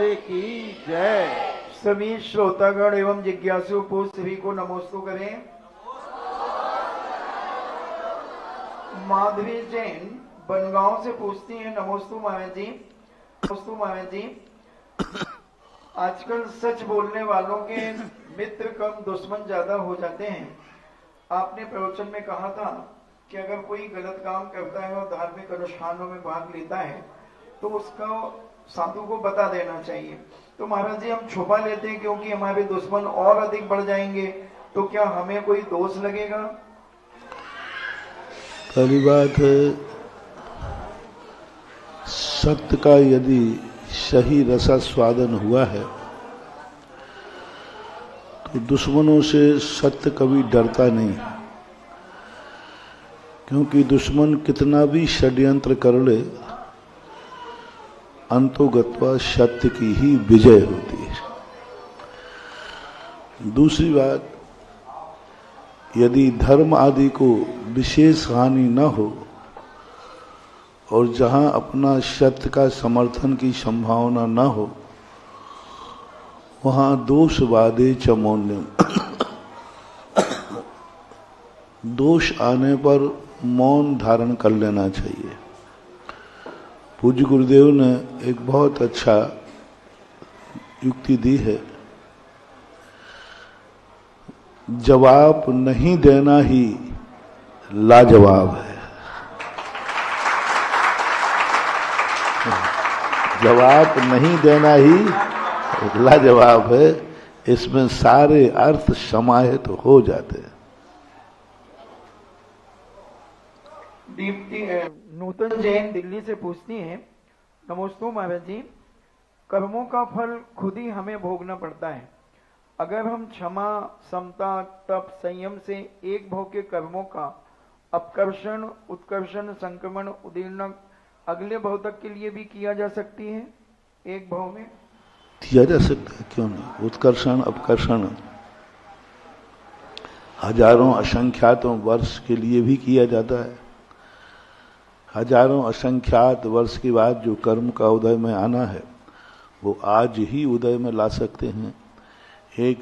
की जय। सभी श्रोतागण एवं जिज्ञासु को सभी को नमोस्तु करें। माधवी जैन बनगांव से पूछती हैं, नमोस्तु महाराज जी। नमोस्तु महाराज जी, आजकल सच बोलने वालों के मित्र कम दुश्मन ज्यादा हो जाते हैं। आपने प्रवचन में कहा था कि अगर कोई गलत काम करता है और धार्मिक अनुष्ठानों में भाग लेता है तो उसका साधु को बता देना चाहिए। तो महाराज जी, हम छुपा लेते हैं क्योंकि हमारे दुश्मन और अधिक बढ़ जाएंगे, तो क्या हमें कोई दोष लगेगा? पहली बात है, सत्य का यदि सही रसास्वादन हुआ है तो दुश्मनों से सत्य कभी डरता नहीं, क्योंकि दुश्मन कितना भी षड्यंत्र कर ले, अंतोगत्वा सत्य की ही विजय होती है। दूसरी बात, यदि धर्म आदि को विशेष हानि न हो और जहां अपना सत्य का समर्थन की संभावना न हो, वहां दोषवादे च मौन्यम, दोष आने पर मौन धारण कर लेना चाहिए। पूज्य गुरुदेव ने एक बहुत अच्छा युक्ति दी है, जवाब नहीं देना ही लाजवाब है। जवाब नहीं देना ही लाजवाब है, इसमें सारे अर्थ समाहित हो जाते हैं। दीप्ति नूतन जैन दिल्ली से पूछती हैं, नमोस्तु महाराज जी, कर्मों का फल खुद ही हमें भोगना पड़ता है। अगर हम क्षमा, समता, तप, संयम से एक भाव के कर्मों का अपकर्षण, उत्कर्षण, संक्रमण, उदीर्ण अगले भाव तक के लिए भी किया जा सकती है, एक भाव में किया जा सकता है, क्यों नहीं। उत्कर्षण अपकर्षण हजारों असंख्यातों वर्ष के लिए भी किया जाता है। हजारों असंख्यात वर्ष के बाद जो कर्म का उदय में आना है वो आज ही उदय में ला सकते हैं, एक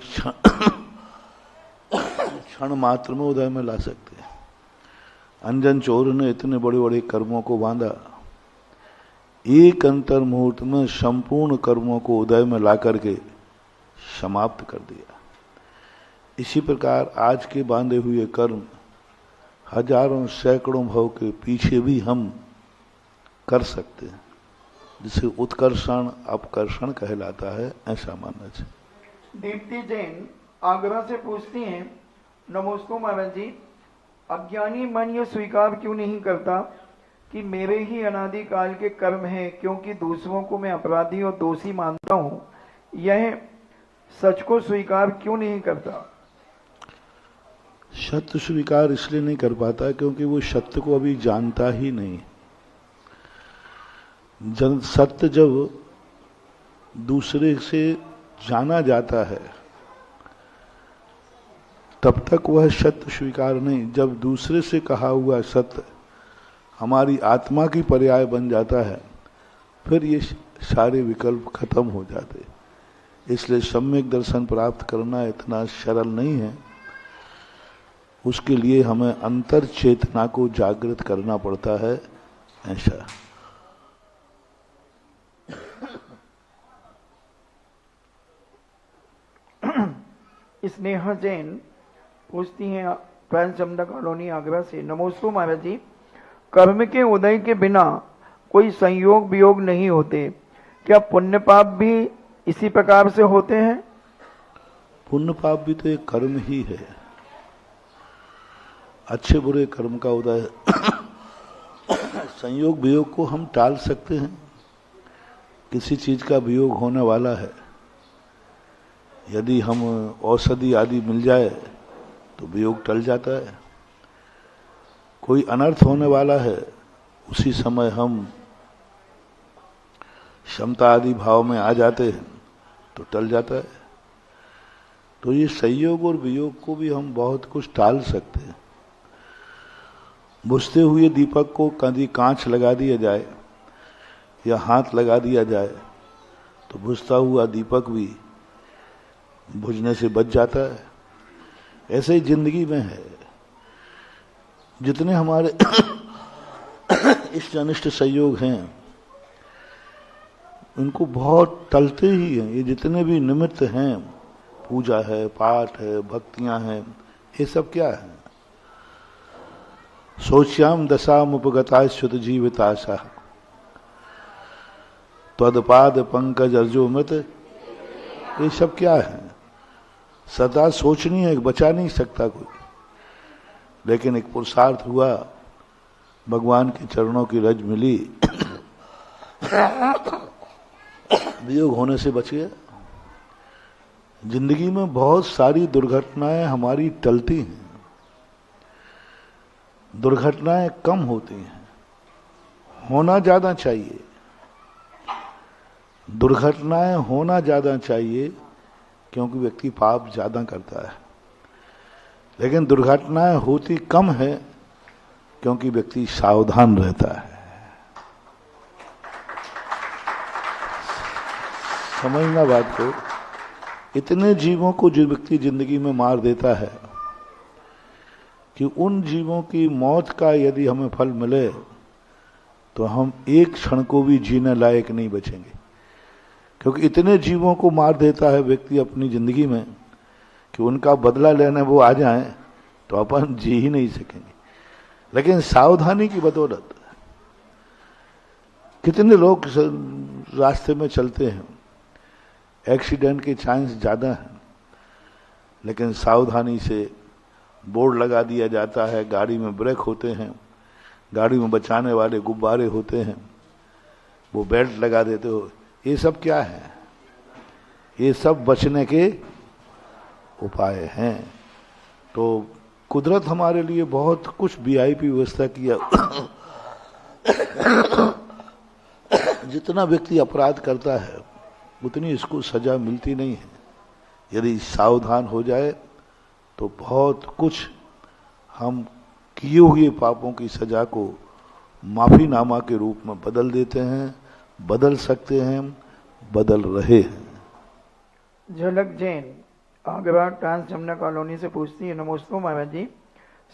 क्षण मात्र में उदय में ला सकते हैं। अंजन चोर ने इतने बड़े बड़े कर्मों को बांधा, एक अंतर मुहूर्त में संपूर्ण कर्मों को उदय में ला करके समाप्त कर दिया। इसी प्रकार आज के बांधे हुए कर्म हजारों सैकड़ों भाव के पीछे भी हम कर सकते हैं, जिसे उत्कर्षण अपकर्षण कहलाता है, ऐसा मानना चाहिए। दीप्ति जैन आगरा से पूछती हैं, नमोस्तु महाराज जी, अज्ञानी मन ये स्वीकार क्यों नहीं करता कि मेरे ही अनादि काल के कर्म हैं, क्योंकि दूसरों को मैं अपराधी और दोषी मानता हूं, यह सच को स्वीकार क्यों नहीं करता? सत्य स्वीकार इसलिए नहीं कर पाता क्योंकि वो सत्य को अभी जानता ही नहीं। सत्य जब दूसरे से जाना जाता है तब तक वह सत्य स्वीकार नहीं। जब दूसरे से कहा हुआ सत्य हमारी आत्मा की पर्याय बन जाता है, फिर ये सारे विकल्प खत्म हो जाते। इसलिए सम्यक दर्शन प्राप्त करना इतना सरल नहीं है, उसके लिए हमें अंतर चेतना को जागृत करना पड़ता है। ऐसा स्नेहा जैन पूछती हैं, प्रेमचंदा कॉलोनी आगरा से, नमोस्तु महाराज जी, कर्म के उदय के बिना कोई संयोग वियोग नहीं होते, क्या पुण्य पाप भी इसी प्रकार से होते हैं? पुण्य पाप भी तो एक कर्म ही है। अच्छे बुरे कर्म का उदय संयोग वियोग को हम टाल सकते हैं। किसी चीज का वियोग होने वाला है, यदि हम औषधि आदि मिल जाए तो वियोग टल जाता है। कोई अनर्थ होने वाला है, उसी समय हम क्षमता आदि भाव में आ जाते हैं तो टल जाता है। तो ये संयोग और वियोग को भी हम बहुत कुछ टाल सकते हैं। बुझते हुए दीपक को कभी कांच लगा दिया जाए या हाथ लगा दिया जाए तो बुझता हुआ दीपक भी बुझने से बच जाता है। ऐसे ही जिंदगी में है, जितने हमारे इष्ट अनिष्ट संयोग हैं उनको बहुत टलते ही हैं। ये जितने भी निमित्त हैं, पूजा है, पाठ है, भक्तियां हैं, ये सब क्या है? सोच्याम दशाम उपगताश्युत जीविताशा त्वदपाद पंकज अर्जो मृत, ये सब क्या है? सदा सोचनी है, बचा नहीं सकता कोई। लेकिन एक पुरुषार्थ हुआ, भगवान के चरणों की रज मिली, वियोग होने से बच गया। जिंदगी में बहुत सारी दुर्घटनाएं हमारी टलती हैं, दुर्घटनाएं कम होती हैं। होना ज्यादा चाहिए, दुर्घटनाएं होना ज्यादा चाहिए, क्योंकि व्यक्ति पाप ज्यादा करता है। लेकिन दुर्घटनाएं होती कम है, क्योंकि व्यक्ति सावधान रहता है। समझना बात को। इतने जीवों को जो व्यक्ति जिंदगी में मार देता है कि उन जीवों की मौत का यदि हमें फल मिले तो हम एक क्षण को भी जीने लायक नहीं बचेंगे। क्योंकि इतने जीवों को मार देता है व्यक्ति अपनी जिंदगी में कि उनका बदला लेने वो आ जाएं तो अपन जी ही नहीं सकेंगे। लेकिन सावधानी की बदौलत कितने लोग रास्ते में चलते हैं, एक्सीडेंट के चांस ज्यादा हैं, लेकिन सावधानी से बोर्ड लगा दिया जाता है, गाड़ी में ब्रेक होते हैं, गाड़ी में बचाने वाले गुब्बारे होते हैं, वो बेल्ट लगा देते हो। ये सब क्या है? ये सब बचने के उपाय हैं। तो कुदरत हमारे लिए बहुत कुछ वीआईपी व्यवस्था किया। जितना व्यक्ति अपराध करता है उतनी इसको सजा मिलती नहीं है। यदि सावधान हो जाए तो बहुत कुछ हम किए हुए पापों की सजा को माफीनामा के रूप में बदल देते हैं, बदल सकते हैं, बदल रहे हैं। झलक जैन आगरा ट्रांस जमुना कॉलोनी से पूछती है, नमस्ते महाराज जी,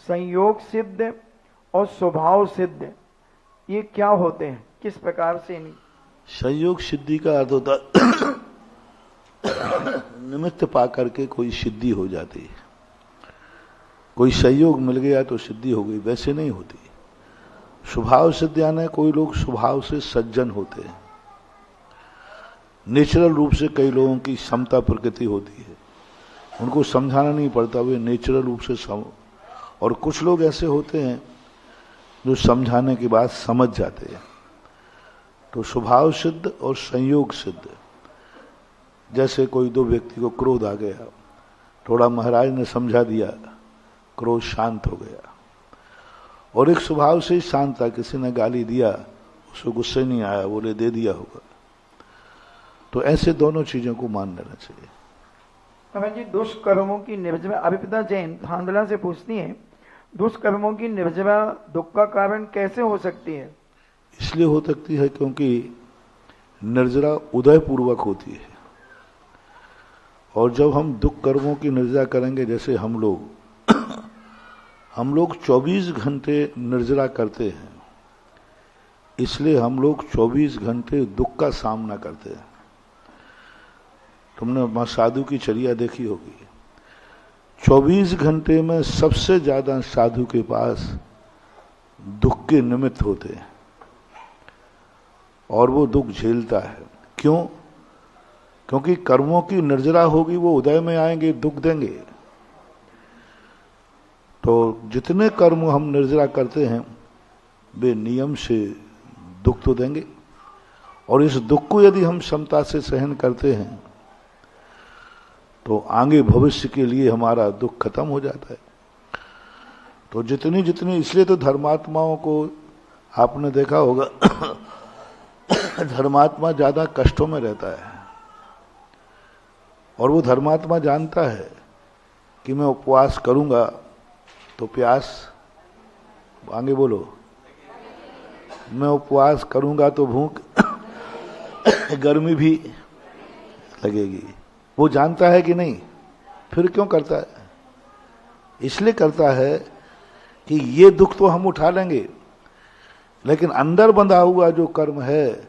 संयोग सिद्ध और स्वभाव सिद्ध ये क्या होते हैं? किस प्रकार से संयोग सिद्धि का अर्थ होता निमित्त पा करके कोई सिद्धि हो जाती है। कोई संयोग मिल गया तो सिद्धि हो गई, वैसे नहीं होती। स्वभाव सिद्ध यानी कोई लोग स्वभाव से सज्जन होते हैं, नेचुरल रूप से कई लोगों की समता प्रकृति होती है, उनको समझाना नहीं पड़ता, वे नेचुरल रूप से और कुछ लोग ऐसे होते हैं जो समझाने के बाद समझ जाते हैं। तो स्वभाव सिद्ध और संयोग सिद्ध। जैसे कोई दो व्यक्ति को क्रोध आ गया, थोड़ा महाराज ने समझा दिया, क्रोध शांत हो गया। और एक स्वभाव से ही शांत था, किसी ने गाली दिया, उसको गुस्से नहीं आया, बोले दे दिया होगा। तो ऐसे दोनों चीजों को मान लेना चाहिए। महाराज जी, दुष्कर्मों की निर्जरा, अभिपिता जैन थानबला से पूछती है, दुष्कर्मों की निर्जरा दुख का कारण कैसे हो सकती है? इसलिए हो सकती है क्योंकि निर्जरा उदय पूर्वक होती है। और जब हम दुख कर्मों की निर्जरा करेंगे, जैसे हम लोग 24 घंटे निर्जरा करते हैं, इसलिए हम लोग 24 घंटे दुख का सामना करते हैं। तुमने मां साधु की चर्या देखी होगी, 24 घंटे में सबसे ज्यादा साधु के पास दुख के निमित्त होते हैं और वो दुख झेलता है। क्यों? क्योंकि कर्मों की निर्जरा होगी, वो उदय में आएंगे, दुख देंगे। तो जितने कर्म हम निर्जरा करते हैं वे नियम से दुख तो देंगे, और इस दुख को यदि हम क्षमता से सहन करते हैं तो आगे भविष्य के लिए हमारा दुख खत्म हो जाता है। तो जितनी जितनी, इसलिए तो धर्मात्माओं को आपने देखा होगा धर्मात्मा ज्यादा कष्टों में रहता है, और वो धर्मात्मा जानता है कि मैं उपवास करूंगा तो प्यास, आगे बोलो, मैं उपवास करूंगा तो भूख, गर्मी भी लगेगी। वो जानता है कि नहीं, फिर क्यों करता है? इसलिए करता है कि ये दुख तो हम उठा लेंगे, लेकिन अंदर बंधा हुआ जो कर्म है,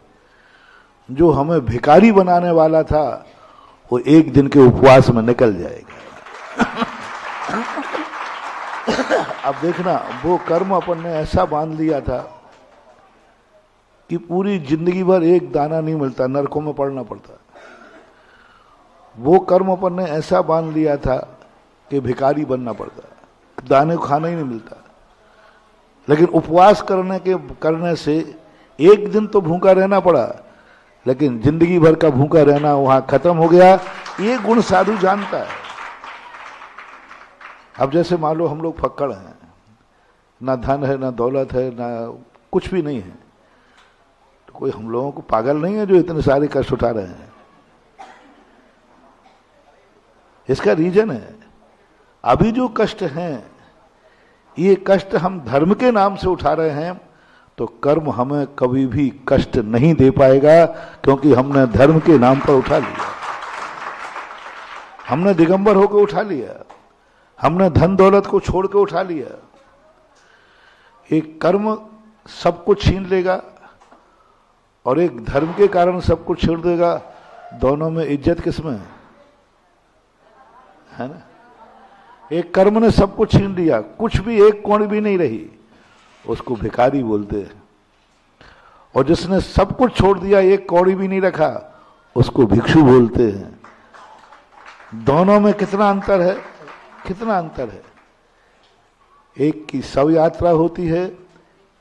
जो हमें भिखारी बनाने वाला था, वो एक दिन के उपवास में निकल जाएगा। अब देखना, वो कर्म अपन ने ऐसा बांध लिया था कि पूरी जिंदगी भर एक दाना नहीं मिलता, नरकों में पड़ना पड़ता। वो कर्म अपन ने ऐसा बांध लिया था कि भिखारी बनना पड़ता, दाने को खाना ही नहीं मिलता। लेकिन उपवास करने से एक दिन तो भूखा रहना पड़ा, लेकिन जिंदगी भर का भूखा रहना वहां खत्म हो गया। ये गुण साधु जानता है। अब जैसे मान लो हम लोग फक्कड़ हैं, ना धन है, ना दौलत है, ना कुछ भी नहीं है, तो कोई हम लोगों को पागल नहीं है जो इतने सारे कष्ट उठा रहे हैं। इसका रीजन है, अभी जो कष्ट हैं, ये कष्ट हम धर्म के नाम से उठा रहे हैं, तो कर्म हमें कभी भी कष्ट नहीं दे पाएगा, क्योंकि हमने धर्म के नाम पर उठा लिया। हमने दिगंबर होकर उठा लिया, हमने धन दौलत को छोड़ के उठा लिया। एक कर्म सब कुछ छीन लेगा और एक धर्म के कारण सब कुछ छोड़ देगा। दोनों में इज्जत किसमें है ना? एक कर्म ने सब कुछ छीन लिया, कुछ भी एक कौड़ी भी नहीं रही, उसको भिखारी बोलते हैं। और जिसने सब कुछ छोड़ दिया, एक कौड़ी भी नहीं रखा, उसको भिक्षु बोलते हैं। दोनों में कितना अंतर है, कितना अंतर है। एक की शव यात्रा होती है,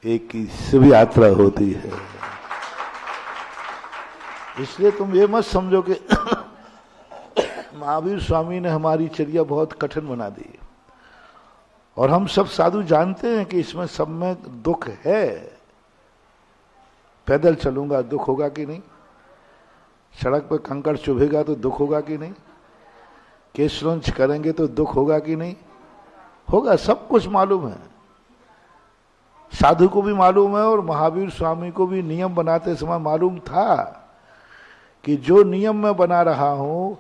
एक की शिव यात्रा होती है। इसलिए तुम ये मत समझो कि महावीर स्वामी ने हमारी चर्या बहुत कठिन बना दी। और हम सब साधु जानते हैं कि इसमें सब में दुख है। पैदल चलूंगा दुख होगा कि नहीं? सड़क पर कंकड़ चुभेगा तो दुख होगा कि नहीं? केशरंच करेंगे तो दुख होगा कि नहीं? होगा। सब कुछ मालूम है, साधु को भी मालूम है, और महावीर स्वामी को भी नियम बनाते समय मालूम था कि जो नियम मैं बना रहा हूं,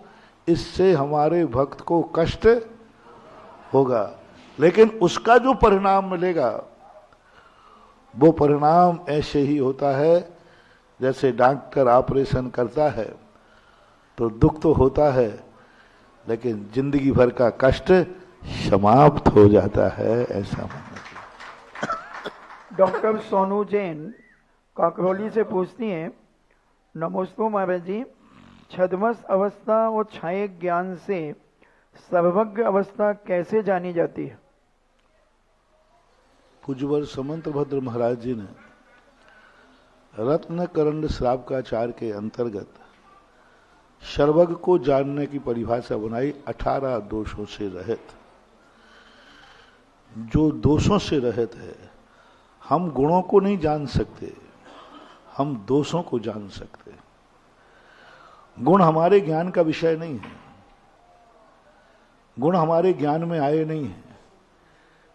इससे हमारे भक्त को कष्ट होगा, लेकिन उसका जो परिणाम मिलेगा, वो परिणाम ऐसे ही होता है जैसे डॉक्टर ऑपरेशन करता है तो दुख तो होता है, लेकिन जिंदगी भर का कष्ट समाप्त हो जाता है, ऐसा मानना चाहिए। डॉक्टर सोनू जैन काकरौली से पूछती हैं, नमोस्तु महाराज जी, छद्मस अवस्था और छाये ज्ञान से सर्वज्ञ अवस्था कैसे जानी जाती है? पूज्यवर समंत भद्र महाराज जी ने रत्न करंड श्रावकाचार के अंतर्गत सर्वज्ञ को जानने की परिभाषा बनाई 18 दोषों से रहित। जो दोषों से रहित है, हम गुणों को नहीं जान सकते, हम दोषों को जान सकते। गुण हमारे ज्ञान का विषय नहीं है, गुण हमारे ज्ञान में आए नहीं है,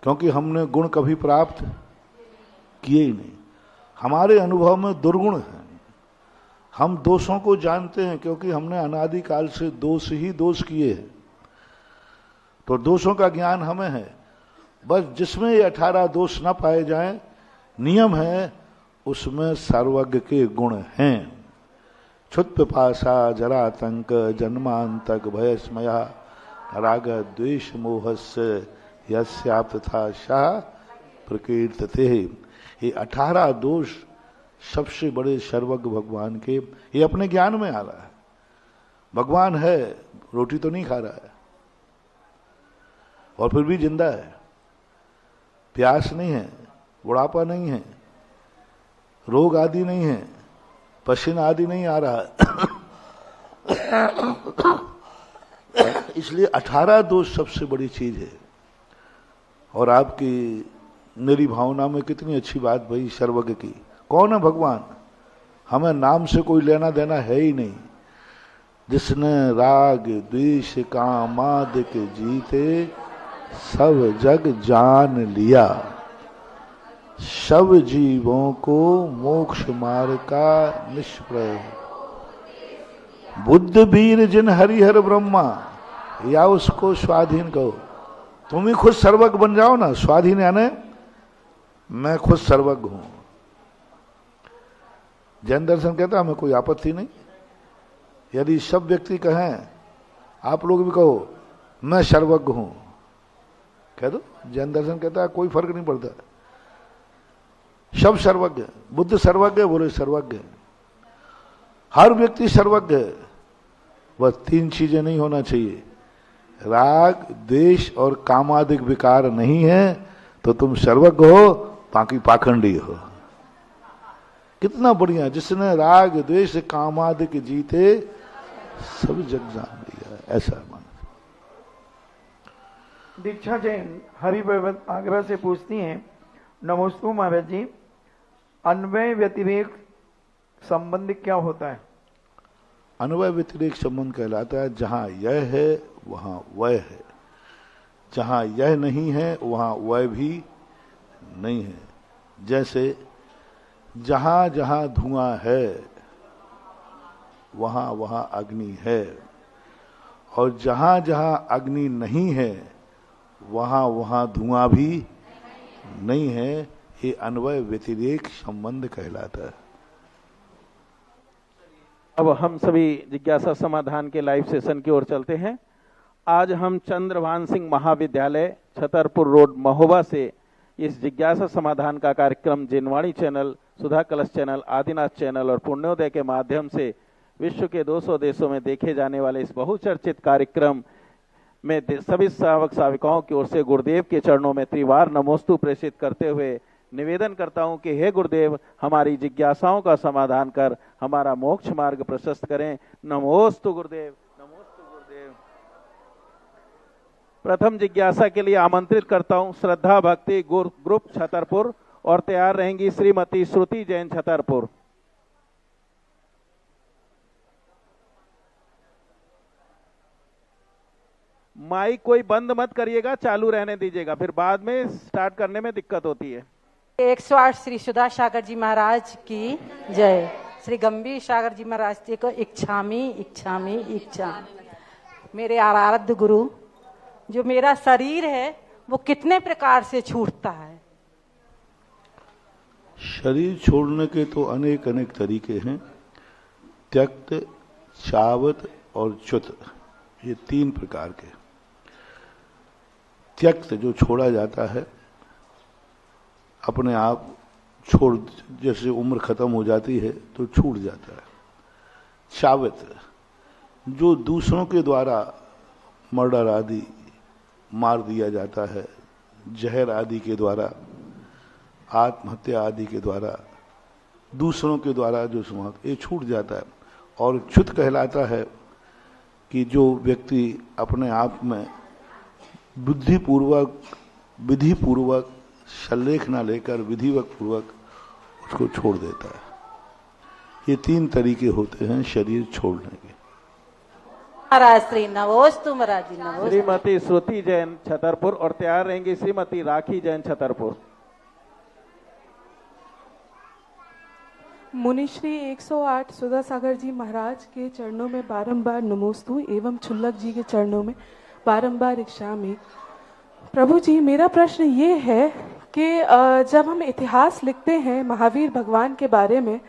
क्योंकि हमने गुण कभी प्राप्त किए ही नहीं। हमारे अनुभव में दुर्गुण है। हम दोषों को जानते हैं क्योंकि हमने अनादिकाल से दोष ही दोष किए हैं, तो दोषों का ज्ञान हमें है। बस जिसमें ये 18 दोष न पाए जाएं, नियम है, उसमें सर्वज्ञ के गुण हैं। क्षुत् पिपासा जरातंक जन्मांतक भयस्मया राग द्वेष मोहस्य यस्याप तथा शाह प्रकीर्तते। ये 18 दोष सबसे बड़े सर्वज्ञ भगवान के, ये अपने ज्ञान में आ रहा है। भगवान है, रोटी तो नहीं खा रहा है और फिर भी जिंदा है, प्यास नहीं है, बुढ़ापा नहीं है, रोग आदि नहीं है, पसीना आदि नहीं आ रहा है। इसलिए 18 दोष सबसे बड़ी चीज है। और आपकी मेरी भावना में कितनी अच्छी बात भाई सर्वज्ञ की। कौन है भगवान? हमें नाम से कोई लेना देना है ही नहीं। जिसने राग द्वेष कामादिक जीते सब जग जान लिया, सब जीवों को मोक्ष मार्ग का निष्प्रय बुद्ध वीर जिन हरिहर ब्रह्मा, या उसको स्वाधीन कहो। तुम ही खुद सर्वज्ञ बन जाओ ना। स्वाधीन यानी मैं खुद सर्वज्ञ हूं। जैन दर्शन कहता है हमें कोई आपत्ति नहीं, यदि सब व्यक्ति कहें, आप लोग भी कहो मैं सर्वज्ञ हूं, कह दो। जैन दर्शन कहता है कोई फर्क नहीं पड़ता, सब सर्वज्ञ। बुद्ध सर्वज्ञ, बोले सर्वज्ञ। हर व्यक्ति सर्वज्ञ है। बस तीन चीजें नहीं होना चाहिए, राग द्वेष और कामादिक विकार नहीं है तो तुम सर्वज्ञ हो, बाकी पाखंडी हो। कितना बढ़िया, जिसने राग द्वेष कामादिक जीते सब जग जान लिया, ऐसा मान। दीक्षा जैन हरिभगत आगरा से पूछती हैं, नमोस्तु महाराज जी, अन्वय व्यतिरेक संबंध क्या होता है? अन्वय व्यतिरेक संबंध कहलाता है जहां यह है वहां वह है, जहां यह नहीं है वहां वह भी नहीं है। जैसे जहां जहां धुआं है वहां वहां अग्नि है, और जहां जहां अग्नि नहीं है वहां वहां धुआं भी नहीं है। ये अन्वय व्यतिरेक संबंध कहलाता है। अब हम सभी जिज्ञासा समाधान के लाइव सेशन की ओर चलते हैं। आज हम चंद्रभान सिंह महाविद्यालय छतरपुर रोड महोबा से इस जिज्ञासा समाधान का कार्यक्रम जिनवाणी चैनल, सुधा कलश चैनल, आदिनाथ चैनल और पुण्योदय के माध्यम से विश्व के 200 देशों में देखे जाने वाले इस बहुचर्चित कार्यक्रम में सभी श्रावक श्राविकाओं की ओर से गुरुदेव के चरणों में त्रिवार नमोस्तु प्रेषित करते हुए निवेदन करता हूं कि हे गुरुदेव, हमारी जिज्ञासाओं का समाधान कर हमारा मोक्ष मार्ग प्रशस्त करें। नमोस्तु गुरुदेव, नमोस्तु गुरुदेव। प्रथम जिज्ञासा के लिए आमंत्रित करता हूं श्रद्धा भक्ति ग्रुप छतरपुर, और तैयार रहेंगी श्रीमती श्रुति जैन छतरपुर। माइक कोई बंद मत करिएगा, चालू रहने दीजिएगा, फिर बाद में स्टार्ट करने में दिक्कत होती है। 108 श्री सुधा सागर जी महाराज की जय। श्री गंभीर सागर जी महाराज जी को इच्छामी इच्छामी इच्छा। मेरे आराध्य गुरु, जो मेरा शरीर है वो कितने प्रकार से छूटता है? शरीर छोड़ने के तो अनेक अनेक तरीके हैं। त्यक्त, चावत और च्युत, ये 3 प्रकार के। त्यक्त जो छोड़ा जाता है अपने आप छोड़, जैसे उम्र खत्म हो जाती है तो छूट जाता है। चावत जो दूसरों के द्वारा मर्डर आदि मार दिया जाता है, जहर आदि के द्वारा, आत्महत्या आदि के द्वारा, दूसरों के द्वारा जो समाप्त, ये छूट जाता है। और च्युत कहलाता है कि जो व्यक्ति अपने आप में बुद्धिपूर्वक विधिपूर्वक शल्लेख ना लेकर विधिवत पूर्वक उसको छोड़ देता है। ये 3 तरीके होते हैं शरीर छोड़ने के। महाराज श्री नमोस्तु महाराज जी, नमोस्तु। श्रीमती श्रुति जैन छतरपुर, और तैयार रहेंगी श्रीमती राखी जैन छतरपुर। मुनिश्री 108 सुधा सागर जी महाराज के चरणों में बारंबार नमोस्तु एवं छुल्लक जी के चरणों में बारंबार इच्छामी। प्रभु जी, मेरा प्रश्न ये है कि जब हम इतिहास लिखते हैं महावीर भगवान के बारे में,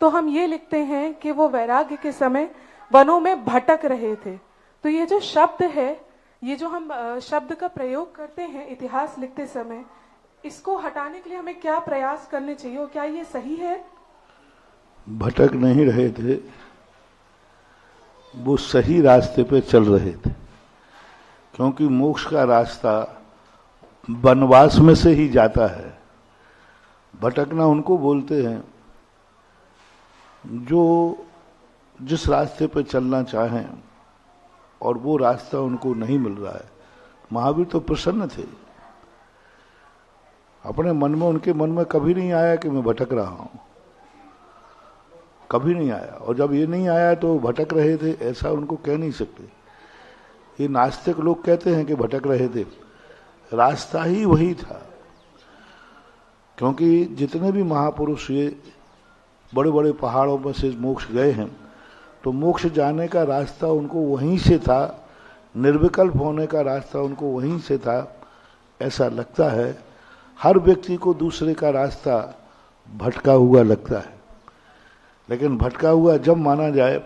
तो हम ये लिखते हैं कि वो वैराग्य के समय वनों में भटक रहे थे। तो ये जो शब्द है, ये जो हम शब्द का प्रयोग करते हैं इतिहास लिखते समय, इसको हटाने के लिए हमें क्या प्रयास करने चाहिए और क्या ये सही है? भटक नहीं रहे थे, वो सही रास्ते पे चल रहे थे, क्योंकि मोक्ष का रास्ता वनवास में से ही जाता है। भटकना उनको बोलते हैं जो जिस रास्ते पे चलना चाहें और वो रास्ता उनको नहीं मिल रहा है। महावीर तो प्रसन्न थे, अपने मन में, उनके मन में कभी नहीं आया कि मैं भटक रहा हूं, कभी नहीं आया। और जब ये नहीं आया तो भटक रहे थे, ऐसा उनको कह नहीं सकते। ये नास्तिक लोग कहते हैं कि भटक रहे थे, रास्ता ही वही था। क्योंकि जितने भी महापुरुष ये बड़े बड़े पहाड़ों पर से मोक्ष गए हैं, तो मोक्ष जाने का रास्ता उनको वहीं से था, निर्विकल्प होने का रास्ता उनको वहीं से था, ऐसा लगता है। हर व्यक्ति को दूसरे का रास्ता भटका हुआ लगता है, लेकिन भटका हुआ जब माना जाए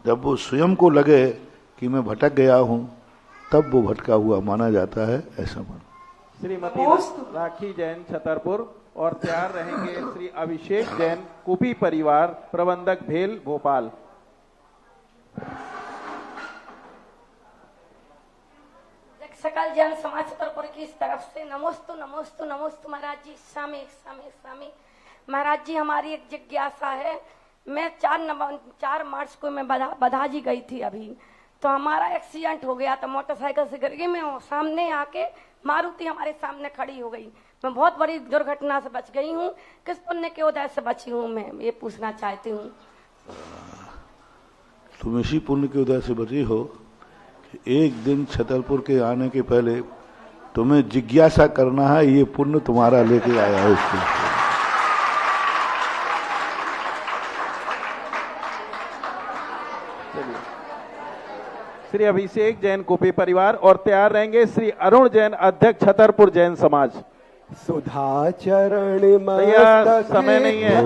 जब वो स्वयं को लगे कि मैं भटक गया हूं, तब वो भटका हुआ माना जाता है, ऐसा माना। श्रीमती राखी जैन छतरपुर और तैयार रहेंगे श्री अभिषेक जैन कुपी परिवार प्रबंधक भेल भोपाल। सकल जन समाज छतरपुर की इस तरफ से नमोस्तु नमोस्तु नमोस्तु महाराज जी। स्वामी स्वामी स्वामी महाराज जी, हमारी एक जिज्ञासा है। मैं 4 मार्च को मैं बधा जी गई थी अभी, तो हमारा एक्सीडेंट हो गया था, मोटरसाइकिल से गिर गई मैं, सामने आके मारुति हमारे सामने खड़ी हो गई। मैं बहुत बड़ी दुर्घटना से बच गई हूँ। किस पुण्य के उदय से बची हूँ, मैं ये पूछना चाहती हूँ। तुम इसी पुण्य के उदय से बची हो कि एक दिन छतरपुर के आने के पहले तुम्हें जिज्ञासा करना है, ये पुण्य तुम्हारा लेके आया है उसको। श्री अभिषेक जैन कुपी परिवार और तैयार रहेंगे श्री अरुण जैन अध्यक्ष छतरपुर जैन समाज। सुधा चरण भैया समय नहीं है,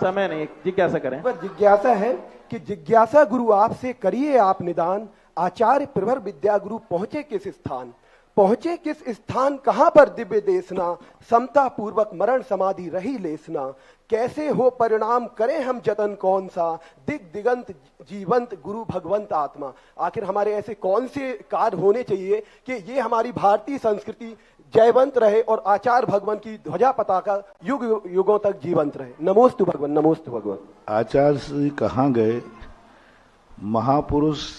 समय नहीं, जिज्ञासा करें। पर जिज्ञासा है कि जिज्ञासा गुरु आपसे करिए आप निदान, आचार्य प्रवर विद्या गुरु पहुंचे किस स्थान, पहुंचे किस स्थान, कहां पर दिव्य देशना, समता पूर्वक मरण समाधि रही लेसना, कैसे हो परिणाम करें हम जतन कौन सा, दिग दिगंत जीवंत गुरु भगवंत आत्मा। आखिर हमारे ऐसे कौन से कार्य होने चाहिए कि ये हमारी भारतीय संस्कृति जयवंत रहे और आचार्य भगवान की ध्वजा पताका युग युगों तक जीवंत रहे। नमोस्तु भगवान, नमोस्तु भगवान। आचार्य श्री कहाँ गए, महापुरुष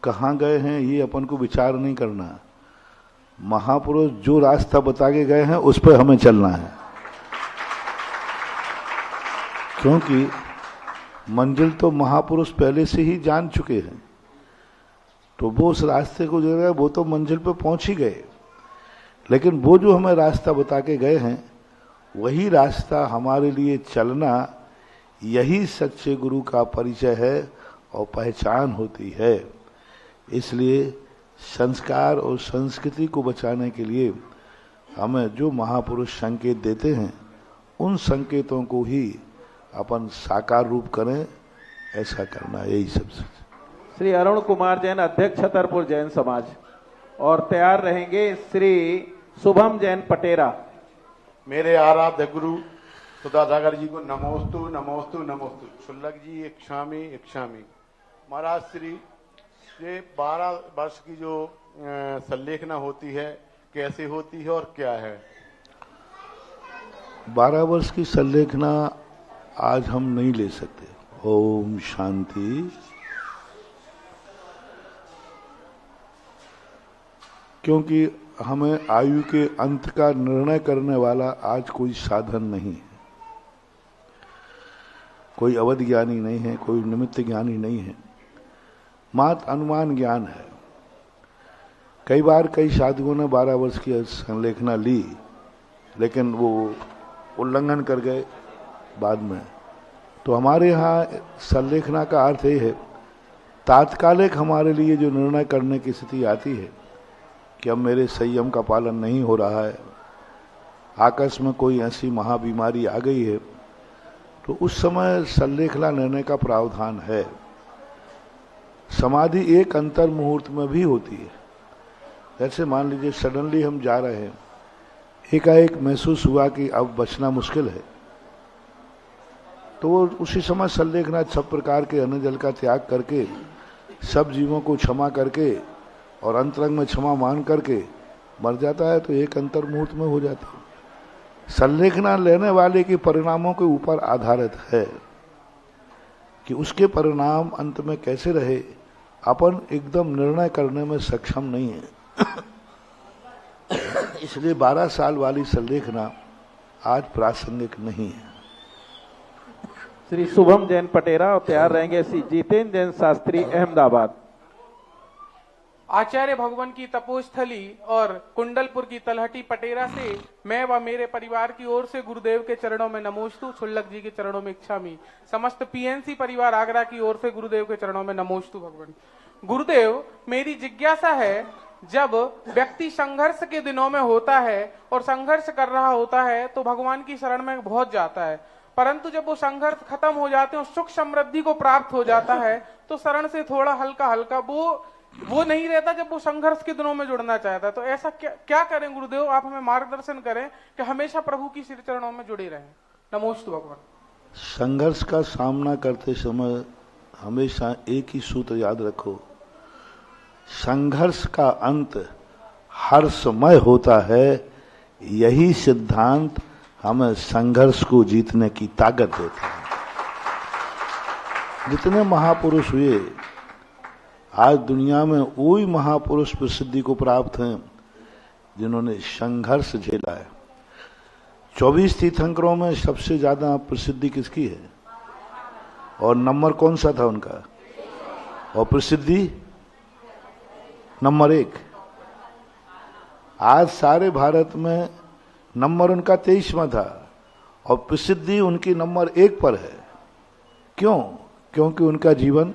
कहाँ गए हैं, ये अपन को विचार नहीं करना। महापुरुष जो रास्ता बता के गए हैं उस पर हमें चलना है, क्योंकि मंजिल तो महापुरुष पहले से ही जान चुके हैं। तो वो उस रास्ते को जो है वो तो मंजिल पर पहुंच ही गए, लेकिन वो जो हमें रास्ता बता के गए हैं वही रास्ता हमारे लिए चलना, यही सच्चे गुरु का परिचय है और पहचान होती है। इसलिए संस्कार और संस्कृति को बचाने के लिए हमें जो महापुरुष संकेत देते हैं उन संकेतों को ही अपन साकार रूप करें, ऐसा करना, यही सबसे। श्री अरुण कुमार जैन अध्यक्ष छतरपुर जैन समाज और तैयार रहेंगे श्री शुभम जैन पटेरा। मेरे आराध्य गुरु सुधा सागर जी को नमोस्तु नमोस्तु नमोस्तु। शुल्लक जी एक क्षामी महाराज श्री, ये 12 वर्ष की जो संलेखना होती है कैसे होती है और क्या है? 12 वर्ष की संलेखना आज हम नहीं ले सकते। ओम शांति। क्योंकि हमें आयु के अंत का निर्णय करने वाला आज कोई साधन नहीं है, कोई अवधि ज्ञानी नहीं है, कोई निमित्त ज्ञानी नहीं है, मात्र अनुमान ज्ञान है। कई बार कई साधुओं ने 12 वर्ष की संलेखना ली, लेकिन वो उल्लंघन कर गए बाद में। तो हमारे यहाँ संलेखना का अर्थ ये है, तात्कालिक हमारे लिए जो निर्णय करने की स्थिति आती है कि अब मेरे संयम का पालन नहीं हो रहा है, आकस्मिक में कोई ऐसी महाबीमारी आ गई है, तो उस समय संलेखना लेने का प्रावधान है। समाधि एक अंतर मुहूर्त में भी होती है। जैसे मान लीजिए सडनली हम जा रहे हैं, एकाएक महसूस हुआ कि अब बचना मुश्किल है, तो वो उसी समय संलेखना सब प्रकार के अन्न जल का त्याग करके, सब जीवों को क्षमा करके और अंतरंग में क्षमा मान करके मर जाता है, तो एक अंतर मुहूर्त में हो जाती है। संलेखना लेने वाले के परिणामों के ऊपर आधारित है कि उसके परिणाम अंत में कैसे रहे, अपन एकदम निर्णय करने में सक्षम नहीं है। इसलिए 12 साल वाली संलेखना आज प्रासंगिक नहीं है। श्री शुभम जैन पटेरा और तैयार रहेंगे श्री जितेंद्र जैन शास्त्री अहमदाबाद। आचार्य भगवान की तपोस्थली और कुंडलपुर की तलहटी पटेरा से मैं व मेरे परिवार की ओर से गुरुदेव के चरणों में नमोस्तु, छुल्लक जी के चरणों में इच्छामी, समस्त पीएनसी परिवार आगरा की ओर से गुरुदेव के चरणों में नमोस्तु भगवान। गुरुदेव, मेरी जिज्ञासा है, जब व्यक्ति संघर्ष के दिनों में होता है और संघर्ष कर रहा होता है तो भगवान की शरण में बहुत जाता है, परंतु जब वो संघर्ष खत्म हो जाते हैं और सुख समृद्धि को प्राप्त हो जाता है तो शरण से थोड़ा हल्का हल्का वो नहीं रहता जब वो संघर्ष के दिनों में जुड़ना चाहता है। तो ऐसा क्या करें गुरुदेव, आप हमें मार्गदर्शन करें कि हमेशा प्रभु की श्री चरणों में जुड़े रहें। नमोस्तु भगवान। संघर्ष का सामना करते समय हमेशा एक ही सूत्र याद रखो, संघर्ष का अंत हर्षमय होता है। यही सिद्धांत हमें संघर्ष को जीतने की ताकत देता है। जितने महापुरुष हुए, आज दुनिया में वही महापुरुष प्रसिद्धि को प्राप्त हैं जिन्होंने संघर्ष झेला है। 24 तीर्थंकरों में सबसे ज्यादा प्रसिद्धि किसकी है और नंबर कौन सा था उनका, और प्रसिद्धि नंबर 1। आज सारे भारत में नंबर उनका 23वां था और प्रसिद्धि उनकी नंबर 1 पर है। क्यों? क्योंकि उनका जीवन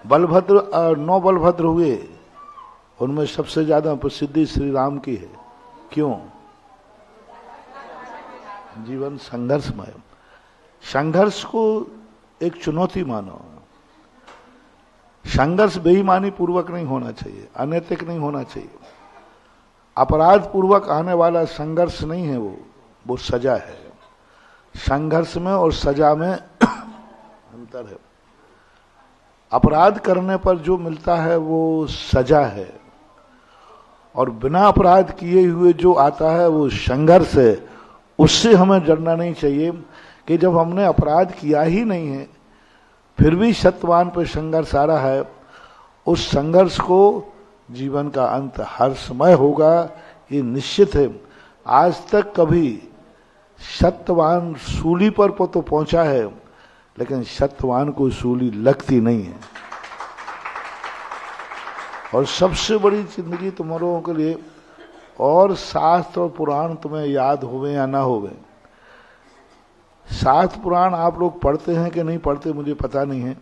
बलभद्र और 9 बलभद्र हुए, उनमें सबसे ज्यादा प्रसिद्धि श्री राम की है। क्यों? जीवन संघर्षमय। संघर्ष को एक चुनौती मानो। संघर्ष बेईमानी पूर्वक नहीं होना चाहिए, अनैतिक नहीं होना चाहिए। अपराध पूर्वक आने वाला संघर्ष नहीं है, वो सजा है। संघर्ष में और सजा में अंतर है। अपराध करने पर जो मिलता है वो सजा है, और बिना अपराध किए हुए जो आता है वो संघर्ष है। उससे हमें डरना नहीं चाहिए कि जब हमने अपराध किया ही नहीं है फिर भी सत्यवान पर संघर्ष आ रहा है, उस संघर्ष को जीवन का अंत हर्षमय होगा, ये निश्चित है। आज तक कभी सत्यवान सूली पर तो पहुंचा है, लेकिन सत्यवान को सूली लगती नहीं है। और सबसे बड़ी जिंदगी तुम लोगों के लिए, और शास्त्र और पुराण तुम्हें याद होवे या ना होवे, शास्त्र पुराण आप लोग पढ़ते हैं कि नहीं पढ़ते मुझे पता नहीं है,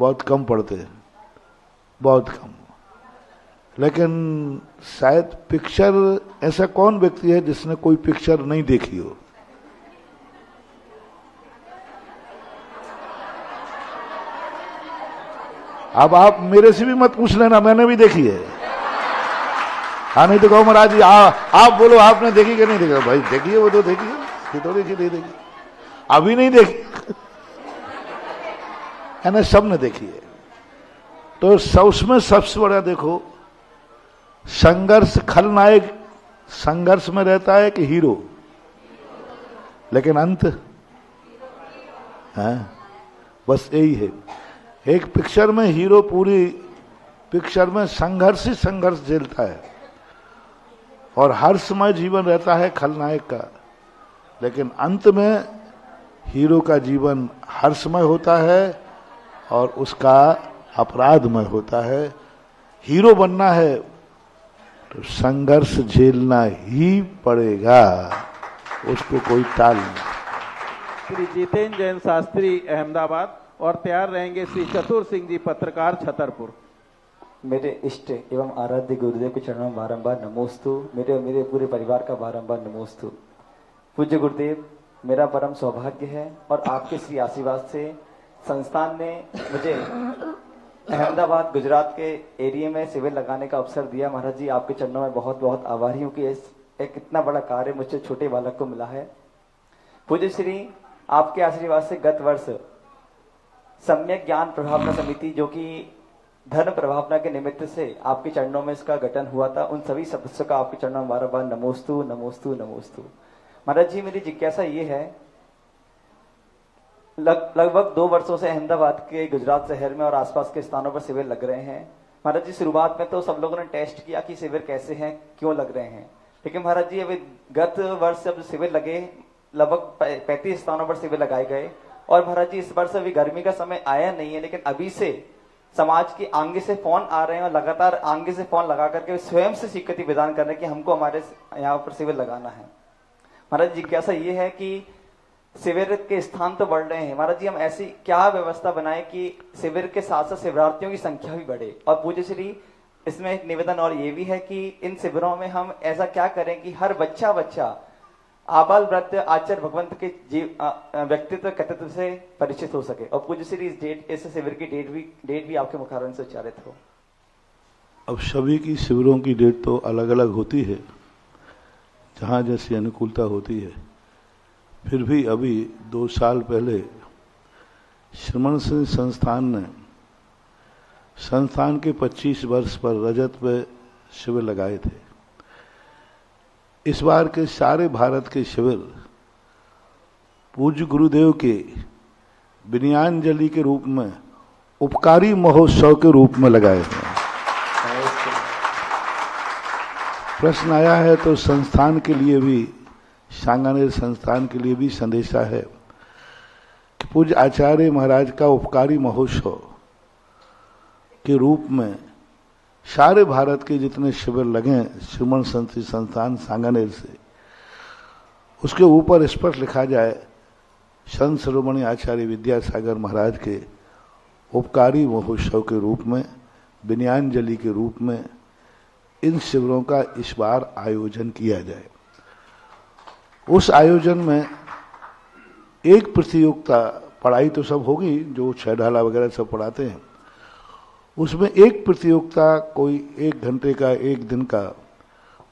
बहुत कम पढ़ते हैं, बहुत कम। लेकिन शायद पिक्चर, ऐसा कौन व्यक्ति है जिसने कोई पिक्चर नहीं देखी हो? अब आप मेरे से भी मत पूछ लेना, मैंने भी देखी है। हाँ, नहीं तो कहो महाराज जी आप बोलो आपने देखी कि नहीं देखी? भाई देखिए, वो तो देखिए, ये तो देखी नहीं देखी, अभी नहीं देखी है ना, सबने देखी है। तो उसमें सबसे बड़ा देखो, संघर्ष, खलनायक संघर्ष में रहता है कि हीरो, लेकिन अंत है बस यही है। एक पिक्चर में हीरो पूरी पिक्चर में संघर्ष ही संघर्ष झेलता है, और हर्षमय जीवन रहता है खलनायक का, लेकिन अंत में हीरो का जीवन हर्षमय होता है और उसका अपराधमय होता है। हीरो बनना है तो संघर्ष झेलना ही पड़ेगा, उसको कोई टाल नहीं। श्री जितेंद्र जैन शास्त्री अहमदाबाद, और तैयार रहेंगे श्री चतुर सिंह जी पत्रकार छतरपुर। मेरे इष्ट एवं आराध्य गुरुदेव के चरणों में बारंबार नमोस्तु, मेरे पूरे परिवार का बारंबार नमोस्तु। पूज्य गुरुदेव, मेरा परम सौभाग्य है और आपके श्री आशीर्वाद से संस्थान ने मुझे अहमदाबाद गुजरात के एरिया में शिविर लगाने का अवसर दिया। महाराज जी, आपके चरणों में बहुत बहुत आभारी हूँ कि एक इतना बड़ा कार्य मुझसे छोटे बालक को मिला है। पूज्य श्री, आपके आशीर्वाद से गत वर्ष सम्यक ज्ञान प्रभावना समिति, जो कि धर्म प्रभावना के निमित्त से आपके चरणों में इसका गठन हुआ था, उन सभी सदस्यों का आपके चरणों में बार बार नमोस्तु नमोस्तु नमोस्तु। महाराज जी, मेरी जिज्ञासा ये है, लगभग 2 वर्षों से अहमदाबाद के गुजरात शहर में और आसपास के स्थानों पर शिविर लग रहे हैं। महाराज जी, शुरुआत में तो सब लोगों ने टेस्ट किया कि शिविर कैसे हैं, क्यों लग रहे हैं, लेकिन महाराज जी अभी गत वर्ष जब शिविर लगे, लगभग 35 स्थानों पर शिविर लगाए गए, और महाराज जी इस वर्ष अभी गर्मी का समय आया नहीं है, लेकिन अभी से समाज के आगे से फोन आ रहे हैं और लगातार आगे से फोन लगा करके स्वयं से स्वीकृति प्रदान कर रहे हैं कि हमको हमारे यहाँ पर शिविर लगाना है। महाराज जिज्ञासा ये है कि शिविर के स्थान तो बढ़ रहे हैं, महाराज जी हम ऐसी क्या व्यवस्था बनाए कि शिविर के साथ साथ शिविरार्थियों की संख्या भी बढ़े। और पूज्य श्री इसमें एक निवेदन और ये भी है कि इन शिविरों में हम ऐसा क्या करें कि हर बच्चा आबाल वृद्ध आचार्य भगवंत के व्यक्तित्व कर्तृत्व से परिचित हो सके। और पूज्य श्री इस शिविर की डेट भी आपके मुखारविंद से उच्चारित हो। अब सभी की शिविरों की डेट तो अलग अलग होती है, जहाँ जैसी अनुकूलता होती है। फिर भी अभी 2 साल पहले श्रमण सिंह संस्थान ने संस्थान के 25 वर्ष पर रजत पे शिविर लगाए थे। इस बार के सारे भारत के शिविर पूज्य गुरुदेव के विनयाञ्जलि के रूप में उपकारी महोत्सव के रूप में लगाए हैं। प्रश्न आया है तो संस्थान के लिए भी, सांगानेर संस्थान के लिए भी संदेशा है कि पूज्य आचार्य महाराज का उपकारी महोत्सव के रूप में सारे भारत के जितने शिविर लगे श्रीमन संस्कृति संस्थान सांगानेर से, उसके ऊपर स्पष्ट लिखा जाए संत शिरोमणि आचार्य विद्यासागर महाराज के उपकारी महोत्सव के रूप में, विनयाञ्जलि के रूप में इन शिविरों का इस बार आयोजन किया जाए। उस आयोजन में एक प्रतियोगिता, पढ़ाई तो सब होगी जो छह ढाला वगैरह सब पढ़ाते हैं, उसमें एक प्रतियोगिता कोई 1 घंटे का 1 दिन का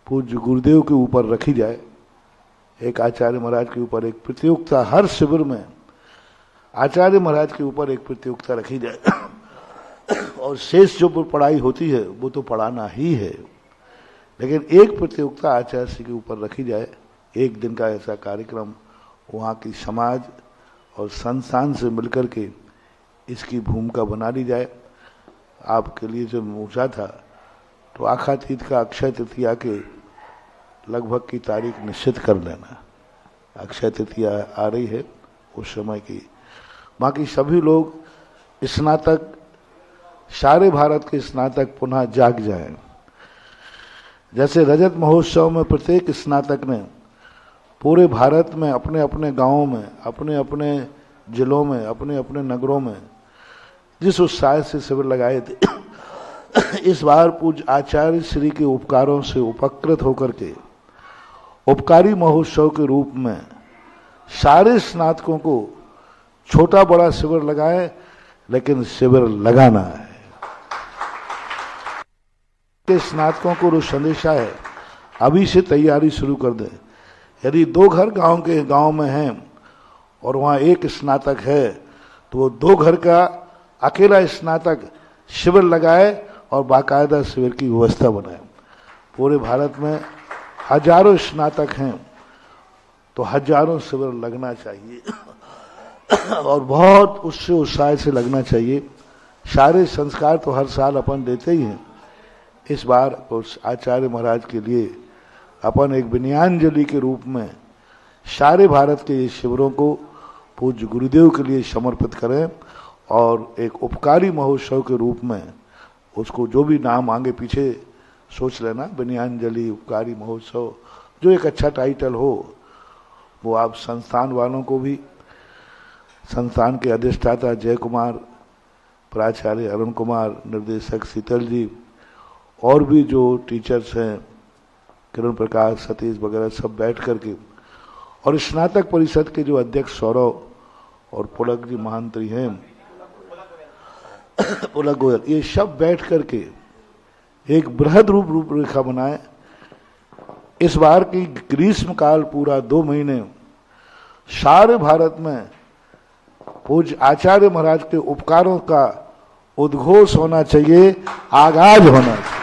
पूज्य गुरुदेव के ऊपर रखी जाए। एक आचार्य महाराज के ऊपर एक प्रतियोगिता, हर शिविर में आचार्य महाराज के ऊपर एक प्रतियोगिता रखी जाए और शेष जो पढ़ाई होती है वो तो पढ़ाना ही है, लेकिन एक प्रतियोगिता आचार्य श्री के ऊपर रखी जाए। 1 दिन का ऐसा कार्यक्रम वहाँ की समाज और संस्थान से मिलकर के इसकी भूमिका बना ली जाए। आपके लिए जो पूछा था तो आखा तीज का अक्षय तृतीया के लगभग की तारीख निश्चित कर लेना। अक्षय तृतीया आ रही है उस समय की। बाकी सभी लोग स्नातक, सारे भारत के स्नातक पुनः जाग जाएं। जैसे रजत महोत्सव में प्रत्येक स्नातक ने पूरे भारत में अपने अपने गांवों में, अपने अपने जिलों में, अपने अपने नगरों में जिस उत्साह से शिविर लगाए थे, इस बार पूज्य आचार्य श्री के उपकारों से उपकृत होकर के उपकारी महोत्सव के रूप में सारे स्नातकों को छोटा बड़ा शिविर लगाए, लेकिन शिविर लगाना है। के स्नातकों को जो संदेशा है अभी से तैयारी शुरू कर दें। यदि 2 घर गांव में हैं और वहाँ 1 स्नातक है तो वो 2 घर का अकेला स्नातक शिविर लगाए और बाकायदा शिविर की व्यवस्था बनाए। पूरे भारत में हजारों स्नातक हैं तो हजारों शिविर लगना चाहिए और बहुत उससे उत्साह से लगना चाहिए। सारे संस्कार तो हर साल अपन देते ही हैं। इस बार उस आचार्य महाराज के लिए अपन एक विनयाञ्जलि के रूप में सारे भारत के ये शिविरों को पूज्य गुरुदेव के लिए समर्पित करें और एक उपकारी महोत्सव के रूप में उसको जो भी नाम आगे पीछे सोच लेना, विनयाञ्जलि उपकारी महोत्सव, जो एक अच्छा टाइटल हो वो आप संस्थान वालों को भी, संस्थान के अधिष्ठाता जय कुमार, प्राचार्य अरुण कुमार, निर्देशक शीतल जी और भी जो टीचर्स हैं किरण प्रकाश, सतीश वगैरह सब बैठ करके, और स्नातक परिषद के जो अध्यक्ष सौरव और पुलक जी महांत्री हैं, पुलक गोयल, ये सब बैठ करके एक बृहद रूपरेखा बनाए। इस बार की ग्रीष्म काल पूरा 2 महीने सारे भारत में पूज्य आचार्य महाराज के उपकारों का उद्घोष होना चाहिए, आगाज होना चाहिए।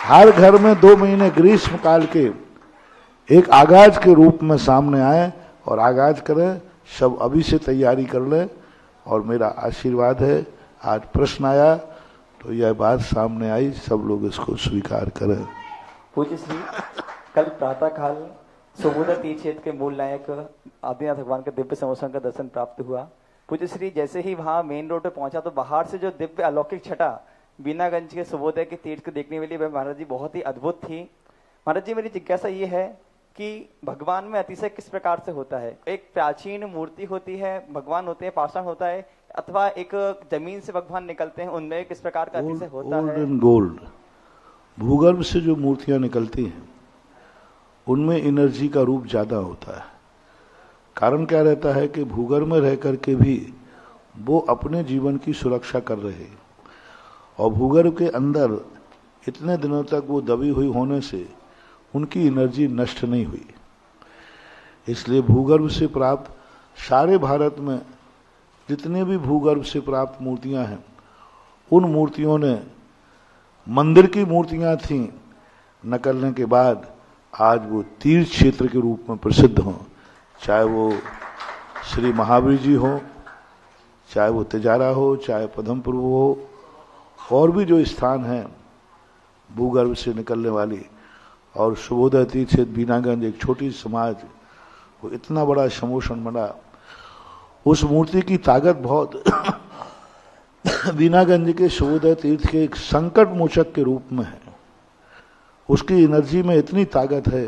हर घर में 2 महीने ग्रीष्म काल के एक आगाज के रूप में सामने आए और आगाज करें। सब अभी से तैयारी कर लें और मेरा आशीर्वाद है। आज प्रश्न आया तो यह बात सामने आई, सब लोग इसको स्वीकार करें। पूज्य श्री, कल प्रातः काल सुबोधा तीर्थ क्षेत्र के मूल नायक आदिनाथ भगवान के दिव्य समोसन का दर्शन प्राप्त हुआ। पूज्य श्री जैसे ही वहाँ मेन रोड पे पहुंचा तो बाहर से जो दिव्य अलौकिक छटा बीनागंज के सुबोधय के तीर्थ को देखने के लिए महाराज जी बहुत ही अद्भुत थी। महाराज जी मेरी जिज्ञासा ये है कि भगवान में अतिशय किस प्रकार से होता है? एक प्राचीन मूर्ति होती है, भगवान होते हैं, पाषाण होता है, अथवा एक जमीन से भगवान निकलते हैं, उनमें किस प्रकार का अतिशय होता है? गोल्ड एंड गोल्ड, भूगर्भ से जो मूर्तियां निकलती हैं उनमें एनर्जी का रूप ज्यादा होता है। कारण क्या रहता है कि भूगर्भ में रह करके भी वो अपने जीवन की सुरक्षा कर रहे हैं और भूगर्भ के अंदर इतने दिनों तक वो दबी हुई होने से उनकी एनर्जी नष्ट नहीं हुई। इसलिए भूगर्भ से प्राप्त सारे भारत में जितने भी भूगर्भ से प्राप्त मूर्तियां हैं उन मूर्तियों ने मंदिर की मूर्तियां थीं नकलने के बाद आज वो तीर्थ क्षेत्र के रूप में प्रसिद्ध हों, चाहे वो श्री महावीर जी हो, चाहे वो तिजारा हो, चाहे पद्मपुर हो, और भी जो स्थान हैं भूगर्भ से निकलने वाली। और सुबोधय तीर्थ बीनागंज एक छोटी समाज वो इतना बड़ा समोषण बना, उस मूर्ति की ताकत बहुत बीनागंज के सुबोधय तीर्थ के एक संकट मोचक के रूप में है। उसकी एनर्जी में इतनी ताकत है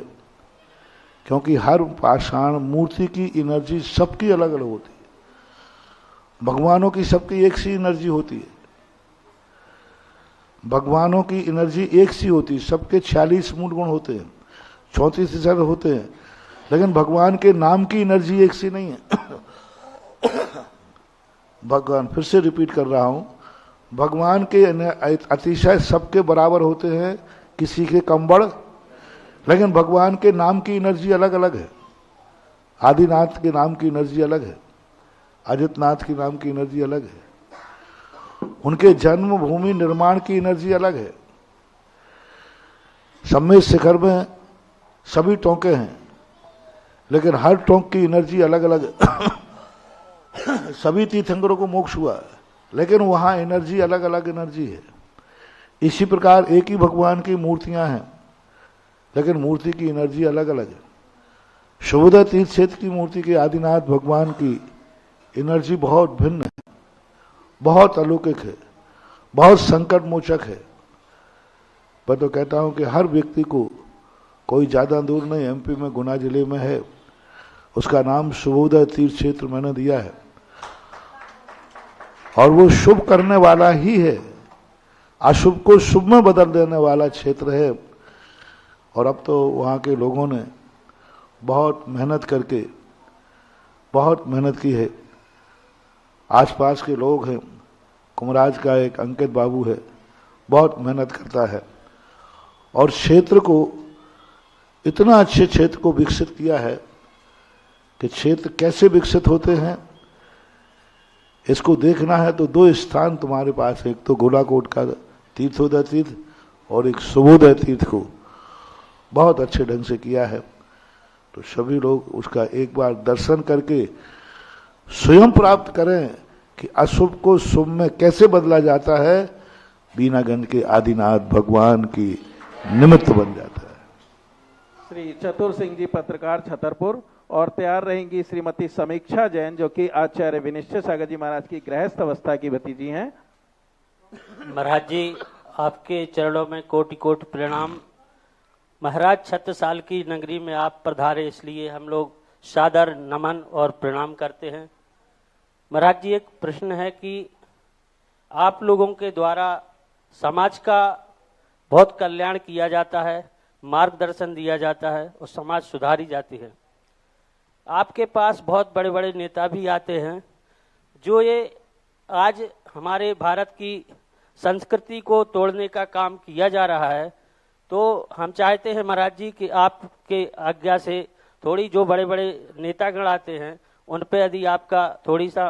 क्योंकि हर पाषाण मूर्ति की एनर्जी सबकी अलग अलग होती है। भगवानों की सबकी एक सी एनर्जी होती है, भगवानों की एनर्जी एक सी होती है। सबके 46 मूल गुण होते हैं, 34 हजार होते हैं, लेकिन भगवान के नाम की एनर्जी एक सी नहीं है। भगवान, फिर से रिपीट कर रहा हूं, भगवान के अतिशय सबके बराबर होते हैं, किसी के कम बढ़, लेकिन भगवान के नाम की एनर्जी अलग अलग है। आदिनाथ के नाम की एनर्जी अलग है, अजितनाथ के नाम की एनर्जी अलग है, उनके जन्मभूमि निर्माण की एनर्जी अलग है। सम्मेद शिखर में सभी टोंके हैं, लेकिन हर टोंक की एनर्जी अलग अलग है। सभी तीर्थंकरों को मोक्ष हुआ है, लेकिन वहां एनर्जी अलग अलग एनर्जी है। इसी प्रकार एक ही भगवान की मूर्तियां हैं, लेकिन मूर्ति की एनर्जी अलग अलग है। सुबोधय तीर्थ क्षेत्र की मूर्ति के आदिनाथ भगवान की एनर्जी बहुत भिन्न है, बहुत अलौकिक है, बहुत संकट मोचक है। मैं तो कहता हूं कि हर व्यक्ति को, कोई ज्यादा दूर नहीं, एमपी में गुना जिले में है, उसका नाम सुबोधय तीर्थ क्षेत्र मैंने दिया है, और वो शुभ करने वाला ही है, अशुभ को शुभ में बदल देने वाला क्षेत्र है। और अब तो वहाँ के लोगों ने बहुत मेहनत करके बहुत मेहनत की है। आसपास के लोग हैं, कुमराज का एक अंकित बाबू है, बहुत मेहनत करता है और क्षेत्र को, इतना अच्छे क्षेत्र को विकसित किया है कि क्षेत्र कैसे विकसित होते हैं इसको देखना है तो दो स्थान तुम्हारे पास है, एक तो गोलाकोट का तीर्थोदय तीर्थ और एक सुबोधय तीर्थ को बहुत अच्छे ढंग से किया है। तो सभी लोग उसका एक बार दर्शन करके स्वयं प्राप्त करें कि अशुभ को शुभ में कैसे बदला जाता है। बीनागंज के आदिनाथ भगवान की निमित्त बन जाता है। श्री चतुर सिंह जी पत्रकार छतरपुर, और तैयार रहेंगी श्रीमती समीक्षा जैन जो कि आचार्य विनिश्चय सागर जी महाराज की गृहस्थ अवस्था की भतीजी हैं। महाराज जी आपके चरणों में कोटि कोटि प्रणाम। महाराज 36 साल की नगरी में आप पधारे, इसलिए हम लोग सादर नमन और प्रणाम करते हैं। महाराज जी एक प्रश्न है कि आप लोगों के द्वारा समाज का बहुत कल्याण किया जाता है, मार्गदर्शन दिया जाता है और समाज सुधारी जाती है। आपके पास बहुत बड़े बड़े नेता भी आते हैं जो ये आज हमारे भारत की संस्कृति को तोड़ने का काम किया जा रहा है। तो हम चाहते हैं महाराज जी कि आपके आज्ञा से थोड़ी जो बड़े बड़े नेतागण आते हैं उन पे यदि आपका थोड़ी सा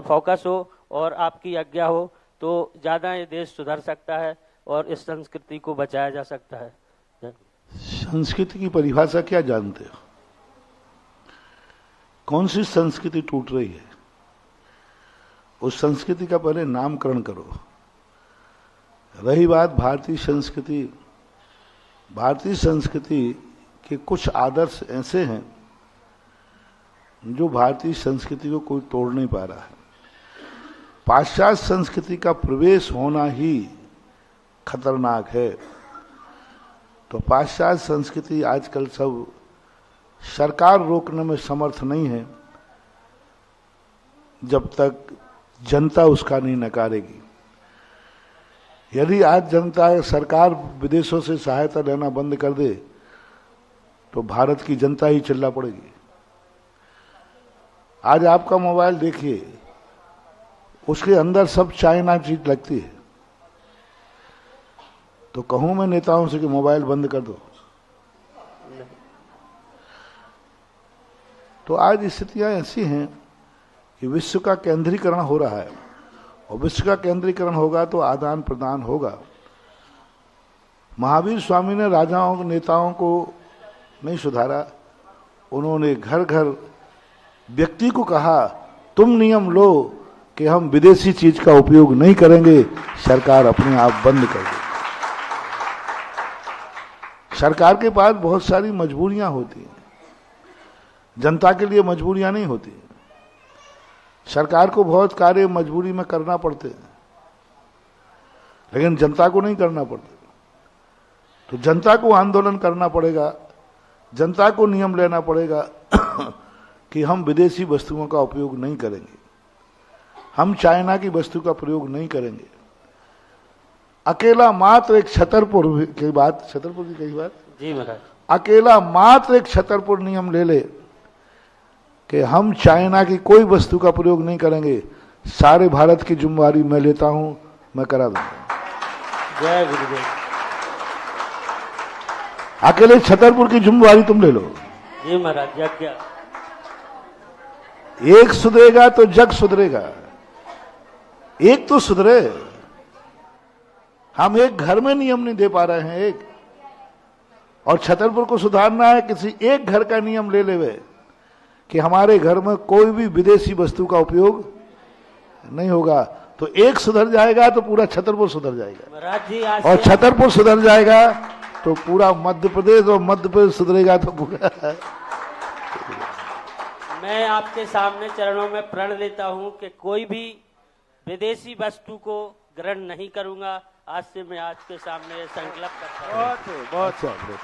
फोकस हो और आपकी आज्ञा हो तो ज़्यादा ये देश सुधर सकता है और इस संस्कृति को बचाया जा सकता है। संस्कृति की परिभाषा क्या जानते हो? कौन सी संस्कृति टूट रही है? उस संस्कृति का पहले नामकरण करो। रही बात भारतीय संस्कृति, भारतीय संस्कृति के कुछ आदर्श ऐसे हैं जो भारतीय संस्कृति को कोई तोड़ नहीं पा रहा है। पाश्चात्य संस्कृति का प्रवेश होना ही खतरनाक है। तो पाश्चात्य संस्कृति आजकल सब सरकार रोकने में समर्थ नहीं है जब तक जनता उसका नहीं नकारेगी। यदि आज जनता सरकार विदेशों से सहायता लेना बंद कर दे तो भारत की जनता ही चिल्ला पड़ेगी। आज आपका मोबाइल देखिए, उसके अंदर सब चाइना चीज लगती है। तो कहूं मैं नेताओं से कि मोबाइल बंद कर दो। तो आज स्थितियां ऐसी हैं कि विश्व का केंद्रीकरण हो रहा है, और विश्व का केंद्रीकरण होगा तो आदान प्रदान होगा। महावीर स्वामी ने राजाओं नेताओं को नहीं सुधारा, उन्होंने घर घर व्यक्ति को कहा तुम नियम लो कि हम विदेशी चीज का उपयोग नहीं करेंगे, सरकार अपने आप बंद कर दे। सरकार के पास बहुत सारी मजबूरियां होती हैं, जनता के लिए मजबूरियां नहीं होती। सरकार को बहुत कार्य मजबूरी में करना पड़ते हैं, लेकिन जनता को नहीं करना पड़ता। तो जनता को आंदोलन करना पड़ेगा, जनता को नियम लेना पड़ेगा कि हम विदेशी वस्तुओं का उपयोग नहीं करेंगे, हम चाइना की वस्तु का प्रयोग नहीं करेंगे। अकेला मात्र एक छतरपुर की बात, छतरपुर की कई बात जी महाराज, अकेला मात्र एक छतरपुर नियम ले ले कि हम चाइना की कोई वस्तु का प्रयोग नहीं करेंगे, सारे भारत की जिम्मेवारी मैं लेता हूं, मैं करा दूंगा। जय गुरुदेव। अकेले छतरपुर की जिम्मेवारी तुम ले लो। जी महाराज, यज्ञ एक सुधरेगा तो जग सुधरेगा। एक तो सुधरे, हम एक घर में नियम नहीं दे पा रहे हैं एक, और छतरपुर को सुधारना है, किसी एक घर का नियम ले लेवे कि हमारे घर में कोई भी विदेशी वस्तु का उपयोग नहीं होगा। तो एक सुधर जाएगा तो पूरा छतरपुर सुधर जाएगा महाराज जी। आज और छतरपुर सुधर जाएगा तो पूरा मध्य प्रदेश, और मध्य प्रदेश सुधरेगा तो पूरा। मैं आपके सामने चरणों में प्रण लेता हूं कि कोई भी विदेशी वस्तु को ग्रहण नहीं करूंगा। आज से मैं आज के सामने ये संकल्प करता हूं। बहुत अच्छा।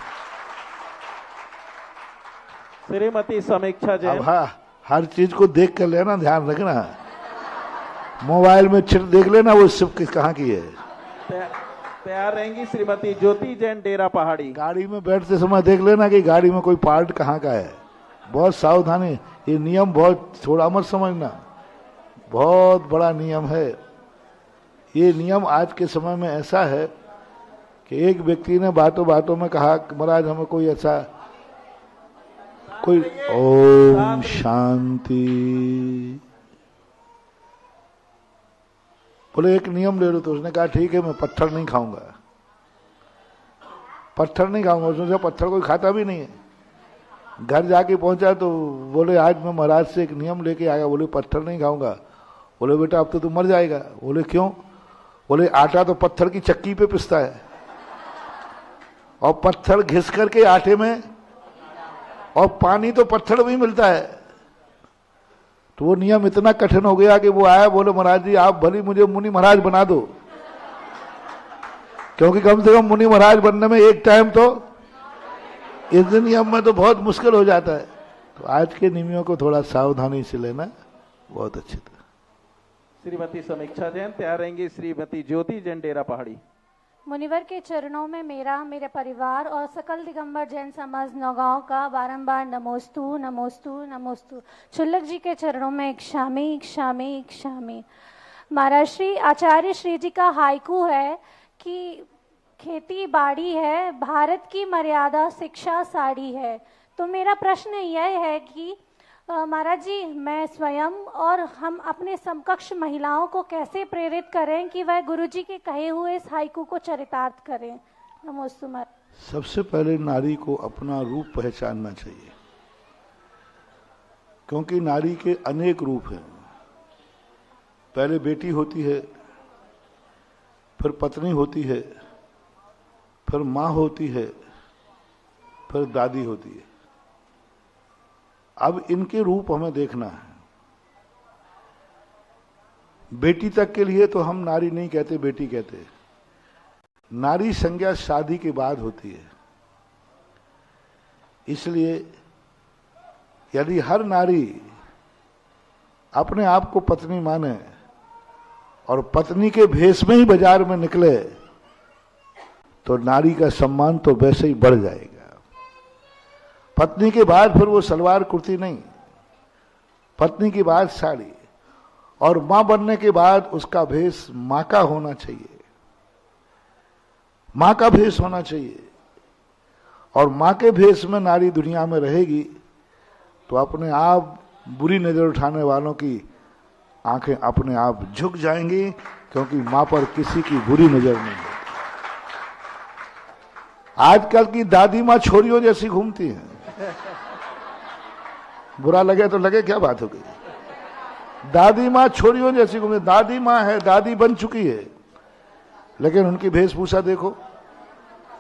श्रीमती समीक्षा जैन। अब हाँ, हर चीज को देख कर लेना, ध्यान रखना। मोबाइल में चिट देख लेना वो सब कहाँ की है। तैयार रहेंगी श्रीमती ज्योति जैन, डेरा पहाड़ी। गाड़ी में बैठते समय देख लेना कि गाड़ी में कोई पार्ट कहाँ का है। बहुत सावधानी, ये नियम बहुत थोड़ा मत समझना, बहुत बड़ा नियम है। ये नियम आज के समय में ऐसा है कि एक व्यक्ति ने बातों बातों में कहा कि महाराज हमें कोई ऐसा कोई ओम शांति, बोले एक नियम ले लो। तो उसने कहा ठीक है मैं पत्थर नहीं खाऊंगा, पत्थर नहीं खाऊंगा। उसने कहा पत्थर कोई खाता भी नहीं है। घर जाके पहुंचा तो बोले आज मैं महाराज से एक नियम लेके आया। बोले पत्थर नहीं खाऊंगा। बोले बेटा अब तो तू मर जाएगा। बोले क्यों? बोले आटा तो पत्थर की चक्की पे पिसता है, और पत्थर घिस करके आटे में, और पानी तो पत्थर में ही मिलता है। तो वो नियम इतना कठिन हो गया कि वो आया, बोले महाराज जी आप भली मुझे मुनि महाराज बना दो, क्योंकि कम से कम मुनि महाराज बनने में एक टाइम तो इस नियम में तो बहुत मुश्किल हो जाता है। तो आज के नियमों को थोड़ा सावधानी से लेना बहुत अच्छी तरह। श्रीमती समीक्षा जैन। तैयार रहेंगी श्रीमती ज्योति जैन, डेरा पहाड़ी। मुनिवर के चरणों में मेरा, मेरे परिवार और सकल दिगंबर जैन समाज नौगांव का बारंबार नमोस्तु नमोस्तु नमोस्तु। छुल्लक जी के चरणों में इक्षामी इक्षामी इक्षामी। महाराज श्री आचार्य श्री जी का हाइकू है कि खेती बाड़ी है, भारत की मर्यादा शिक्षा साड़ी है। तो मेरा प्रश्न यह है कि महाराज जी मैं स्वयं और हम अपने समकक्ष महिलाओं को कैसे प्रेरित करें कि वह गुरु जी के कहे हुए इस हाइकू को चरितार्थ करें। नमोस्तु महाराज। सबसे पहले नारी को अपना रूप पहचानना चाहिए, क्योंकि नारी के अनेक रूप हैं। पहले बेटी होती है, फिर पत्नी होती है, फिर माँ होती है, फिर दादी होती है। अब इनके रूप हमें देखना है। बेटी तक के लिए तो हम नारी नहीं कहते, बेटी कहते। नारी संज्ञा शादी के बाद होती है। इसलिए यदि हर नारी अपने आप को पत्नी माने और पत्नी के भेष में ही बाजार में निकले तो नारी का सम्मान तो वैसे ही बढ़ जाएगा। पत्नी के बाद फिर वो सलवार कुर्ती नहीं, पत्नी के बाद साड़ी, और मां बनने के बाद उसका भेष मां का होना चाहिए, मां का भेष होना चाहिए। और मां के भेष में नारी दुनिया में रहेगी तो अपने आप बुरी नजर उठाने वालों की आंखें अपने आप झुक जाएंगी, क्योंकि मां पर किसी की बुरी नजर नहीं है। आजकल की दादी मां छोरियों जैसी घूमती हैं। बुरा लगे तो लगे, क्या बात हो गई। दादी मां छोरियों जैसी घूमती, दादी मां है, दादी बन चुकी है, लेकिन उनकी वेशभूषा देखो।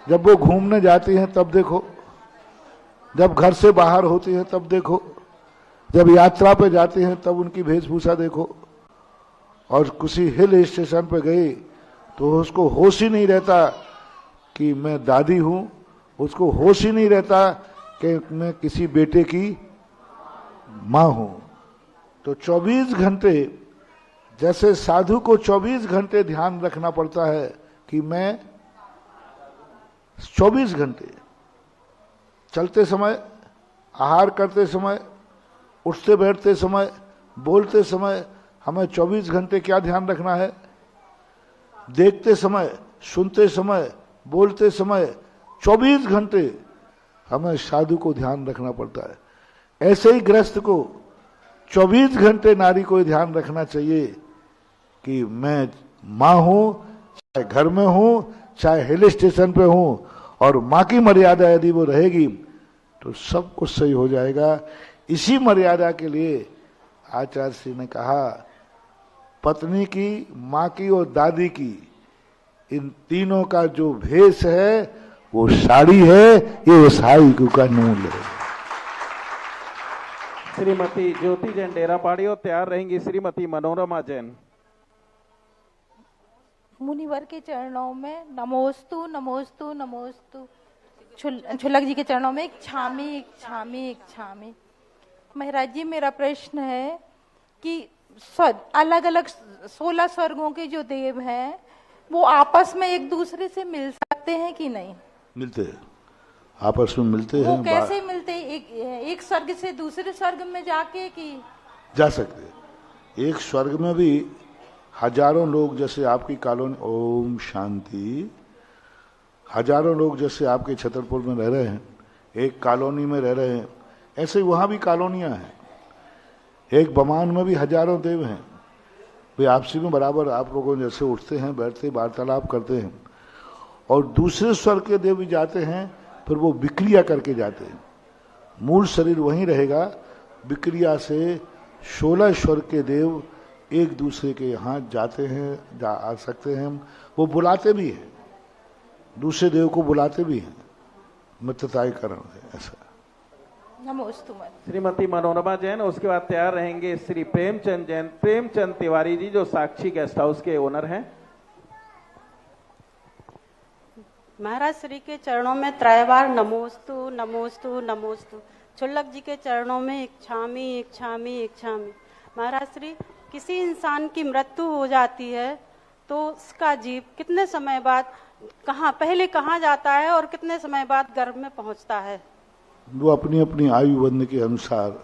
जब वो घूमने जाती हैं तब देखो, जब घर से बाहर होती हैं तब देखो, जब यात्रा पे जाती हैं तब उनकी वेशभूषा देखो। और किसी हिल स्टेशन पे गई तो उसको होश ही नहीं रहता कि मैं दादी हूं, उसको होश ही नहीं रहता कि मैं किसी बेटे की मां हूं। तो 24 घंटे, जैसे साधु को 24 घंटे ध्यान रखना पड़ता है कि मैं 24 घंटे चलते समय, आहार करते समय, उठते बैठते समय, बोलते समय, हमें 24 घंटे क्या ध्यान रखना है। देखते समय, सुनते समय, बोलते समय 24 घंटे हमें साधु को ध्यान रखना पड़ता है। ऐसे ही गृहस्थ को 24 घंटे नारी को ध्यान रखना चाहिए कि मैं मां हूं, चाहे घर में हूं, चाहे हिल स्टेशन पे हूं, और मां की मर्यादा यदि वो रहेगी तो सब कुछ सही हो जाएगा। इसी मर्यादा के लिए आचार्य श्री ने कहा, पत्नी की, मां की और दादी की, इन तीनों का जो भेष है वो साड़ी है, ये साड़ी का नूल है। श्रीमती ज्योति जैन डेरापाड़ी और तैयार रहेंगी श्रीमती मनोरमा जैन। मुनिवर के चरणों में नमोस्तु नमोस्तु नमोस्तु। छुल्लक जी के चरणों में एक छामी। महाराज जी, मेरा प्रश्न है कि अलग अलग 16 स्वर्गों के जो देव हैं वो आपस में एक दूसरे से मिल सकते हैं कि नहीं? मिलते हैं, आपस में मिलते हैं। वो कैसे मिलते हैं? एक स्वर्ग से दूसरे स्वर्ग में जाके कि जा सकते हैं। एक स्वर्ग में भी हजारों लोग, जैसे आपकी कॉलोनी, ओम शांति, हजारों लोग जैसे आपके छतरपुर में रह रहे हैं, एक कॉलोनी में रह रहे हैं, ऐसे ही वहां भी कॉलोनियां हैं। एक बमान में भी हजारों देव हैं। वे आपसी में बराबर आप लोगों जैसे उठते हैं, बैठते, वार्तालाप करते हैं। और दूसरे स्वर्ग के देव भी जाते हैं, फिर वो विक्रिया करके जाते हैं। मूल शरीर वहीं रहेगा, विक्रिया से 16 स्वर्ग के देव एक दूसरे के यहाँ जाते हैं, आ सकते हैं। वो बुलाते भी हैं, दूसरे देव को बुलाते भी हैं, मित्रताई कारण है ऐसा। नमोस्तु। श्रीमती मनोरमा जैन, उसके बाद तैयार रहेंगे श्री प्रेमचंद जैन, प्रेमचंद तिवारी जी, जो साक्षी गेस्ट हाउस के ओनर हैं। महाराज श्री के चरणों में त्रैवार नमोस्तु नमोस्तु नमोस्तु। छुल्लक जी के चरणों में एक छामी। महाराज श्री, किसी इंसान की मृत्यु हो जाती है तो उसका जीव कितने समय बाद पहले कहाँ जाता है और कितने समय बाद गर्भ में पहुंचता है? वो अपनी अपनी आयु बंध के अनुसार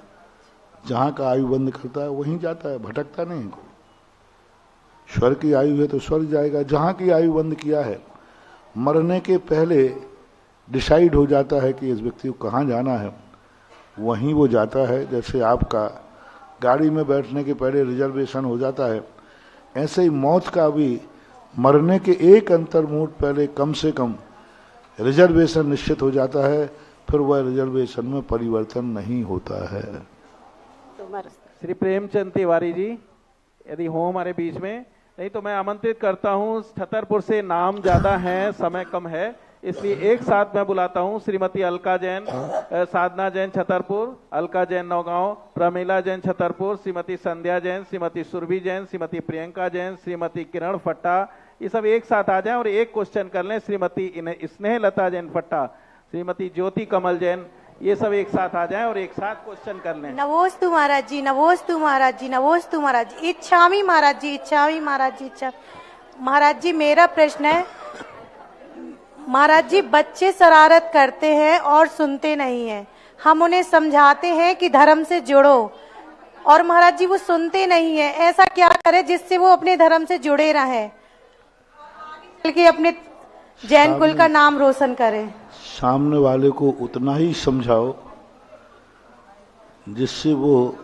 जहाँ का आयु बंध करता है वहीं जाता है, भटकता नहीं। कोई स्वर्ग की आयु है तो स्वर्ग जाएगा। जहाँ की आयु बंध किया है, मरने के पहले डिसाइड हो जाता है कि इस व्यक्ति को कहाँ जाना है, वहीं वो जाता है। जैसे आपका गाड़ी में बैठने के पहले रिजर्वेशन हो जाता है, ऐसे ही मौत का भी मरने के एक अंतर मुहूर्त पहले कम से कम रिजर्वेशन निश्चित हो जाता है, फिर वह रिजर्वेशन में परिवर्तन नहीं होता है। श्री प्रेमचंद तिवारी जी, यदि हो हमारे बीच में, नहीं तो मैं आमंत्रित करता हूं। छतरपुर से नाम ज्यादा है, समय कम है, इसलिए एक साथ मैं बुलाता हूं श्रीमती अलका जैन, साधना जैन छतरपुर, अलका जैन नौगांव, प्रमीला जैन छतरपुर, श्रीमती संध्या जैन, श्रीमती सुरभि जैन, श्रीमती प्रियंका जैन, श्रीमती किरण फट्टा, ये सब एक साथ आ जाएं और एक क्वेश्चन कर लें। श्रीमती स्नेहलता जैन फट्टा, श्रीमती ज्योति कमल जैन, ये सब एक साथ आ जाएं और एक साथ क्वेश्चन कर लें। नमोस्तु महाराज जी, नमोस्तु महाराज जी, नमोस्तु महाराज जी, इच्छामी महाराज जी, इच्छामी महाराज जी, इच्छा। महाराज जी मेरा प्रश्न है, महाराज जी बच्चे शरारत करते हैं और सुनते नहीं हैं, हम उन्हें समझाते हैं कि धर्म से जुड़ो, और महाराज जी वो सुनते नहीं है, ऐसा क्या करें जिससे वो अपने धर्म से जुड़े रहें, बल्कि अपने जैन कुल का नाम रोशन करें। सामने वाले को उतना ही समझाओ जिससे वो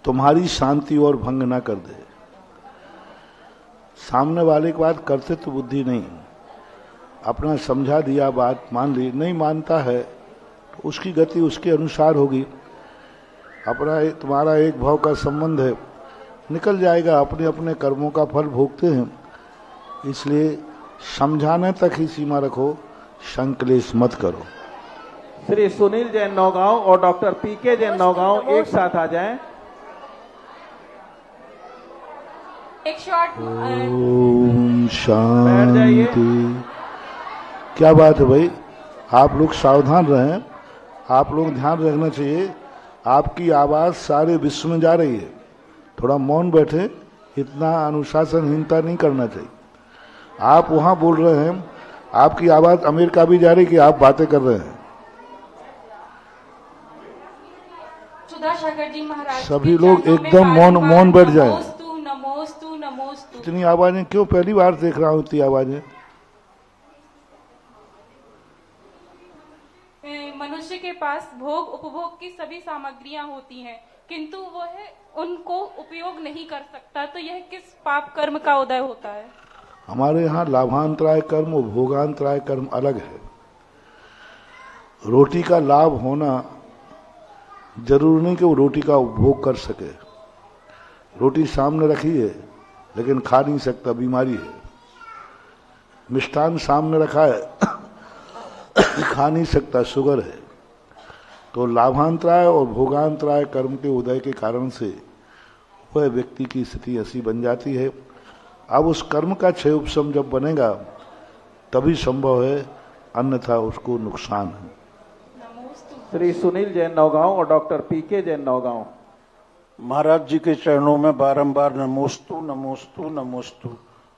तुम्हारी शांति और भंग ना कर दे। सामने वाले की बात करते तो बुद्धि नहीं, अपना समझा दिया, बात मान ली, नहीं मानता है तो उसकी गति उसके अनुसार होगी। अपना तुम्हारा एक भाव का संबंध है, निकल जाएगा, अपने अपने कर्मों का फल भोगते हैं, इसलिए समझाने तक ही सीमा रखो, संकलेश मत करो। श्री सुनील जैन नौगांव और डॉक्टर पीके जैन नौगांव एक साथ आ जाएं। एक शॉट। ओम शांति। क्या बात है भाई, आप लोग सावधान रहें, आप लोग ध्यान रखना चाहिए, आपकी आवाज सारे विश्व में जा रही है, थोड़ा मौन बैठे, इतना अनुशासनहीनता नहीं करना चाहिए। आप वहां बोल रहे हैं, आपकी आवाज अमेरिका भी जा रही कि आप बातें कर रहे हैं। सुधा सागर जी महाराज, सभी लोग एकदम मौन बैठ जाएं। नमोस्तु नमोस्तु नमोस्तु। इतनी आवाजें क्यों, पहली बार देख रहा हूं इतनी आवाजें। मनुष्य के पास भोग उपभोग की सभी सामग्रियां होती हैं, किंतु वह उनको उपयोग नहीं कर सकता, तो यह किस पाप कर्म का उदय होता है? हमारे यहाँ लाभांतराय कर्म और भोगांतराय कर्म अलग है। रोटी का लाभ होना जरूर नहीं कि वो रोटी का उपभोग कर सके। रोटी सामने रखी है लेकिन खा नहीं सकता, बीमारी है। मिष्ठान सामने रखा है खा नहीं सकता, शुगर है। तो लाभांतराय और भोगांतराय कर्म के उदय के कारण से वह व्यक्ति की स्थिति ऐसी बन जाती है। अब उस कर्म का क्षय उपशम जब बनेगा तभी संभव है, अन्यथा उसको नुकसान है। श्री सुनील जैन नौगांव और डॉक्टर पीके जैन नौगांव। महाराज जी के चरणों में बारंबार नमोस्तु नमोस्तु नमोस्तु।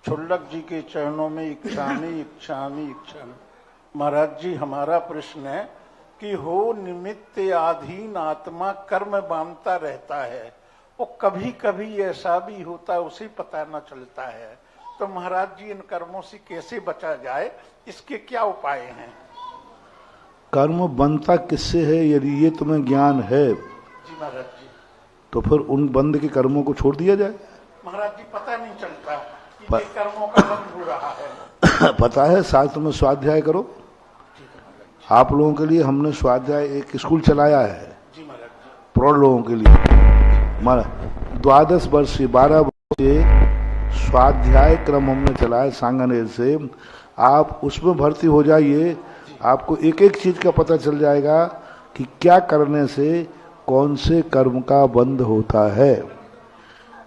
छुल्लक जी के चरणों में इच्छामी इच्छामी इच्छामी। महाराज जी हमारा प्रश्न है कि हो निमित्त आधीन आत्मा कर्म बांधता रहता है, वो कभी कभी ऐसा भी होता है उसे पता न चलता है, तो महाराज जी इन कर्मों से कैसे बचा जाए, इसके क्या उपाय हैं? कर्म बनता किससे है, यदि ये तुम्हें ज्ञान है जी महाराज जी, तो फिर उन बंद के कर्मों को छोड़ दिया जाए। महाराज जी पता नहीं चलता कि ये कर्मों का बंद हो रहा है। पता है, शास्त्र में स्वाध्याय करो। आप लोगों के लिए हमने स्वाध्याय एक स्कूल चलाया है प्रौढ़ लोगों के लिए। 12 वर्ष से 12 वर्ष से स्वाध्याय क्रम हमने चलाया सांगानेर से। आप उसमें भर्ती हो जाइए, आपको एक एक चीज का पता चल जाएगा कि क्या करने से कौन से कर्म का बंध होता है।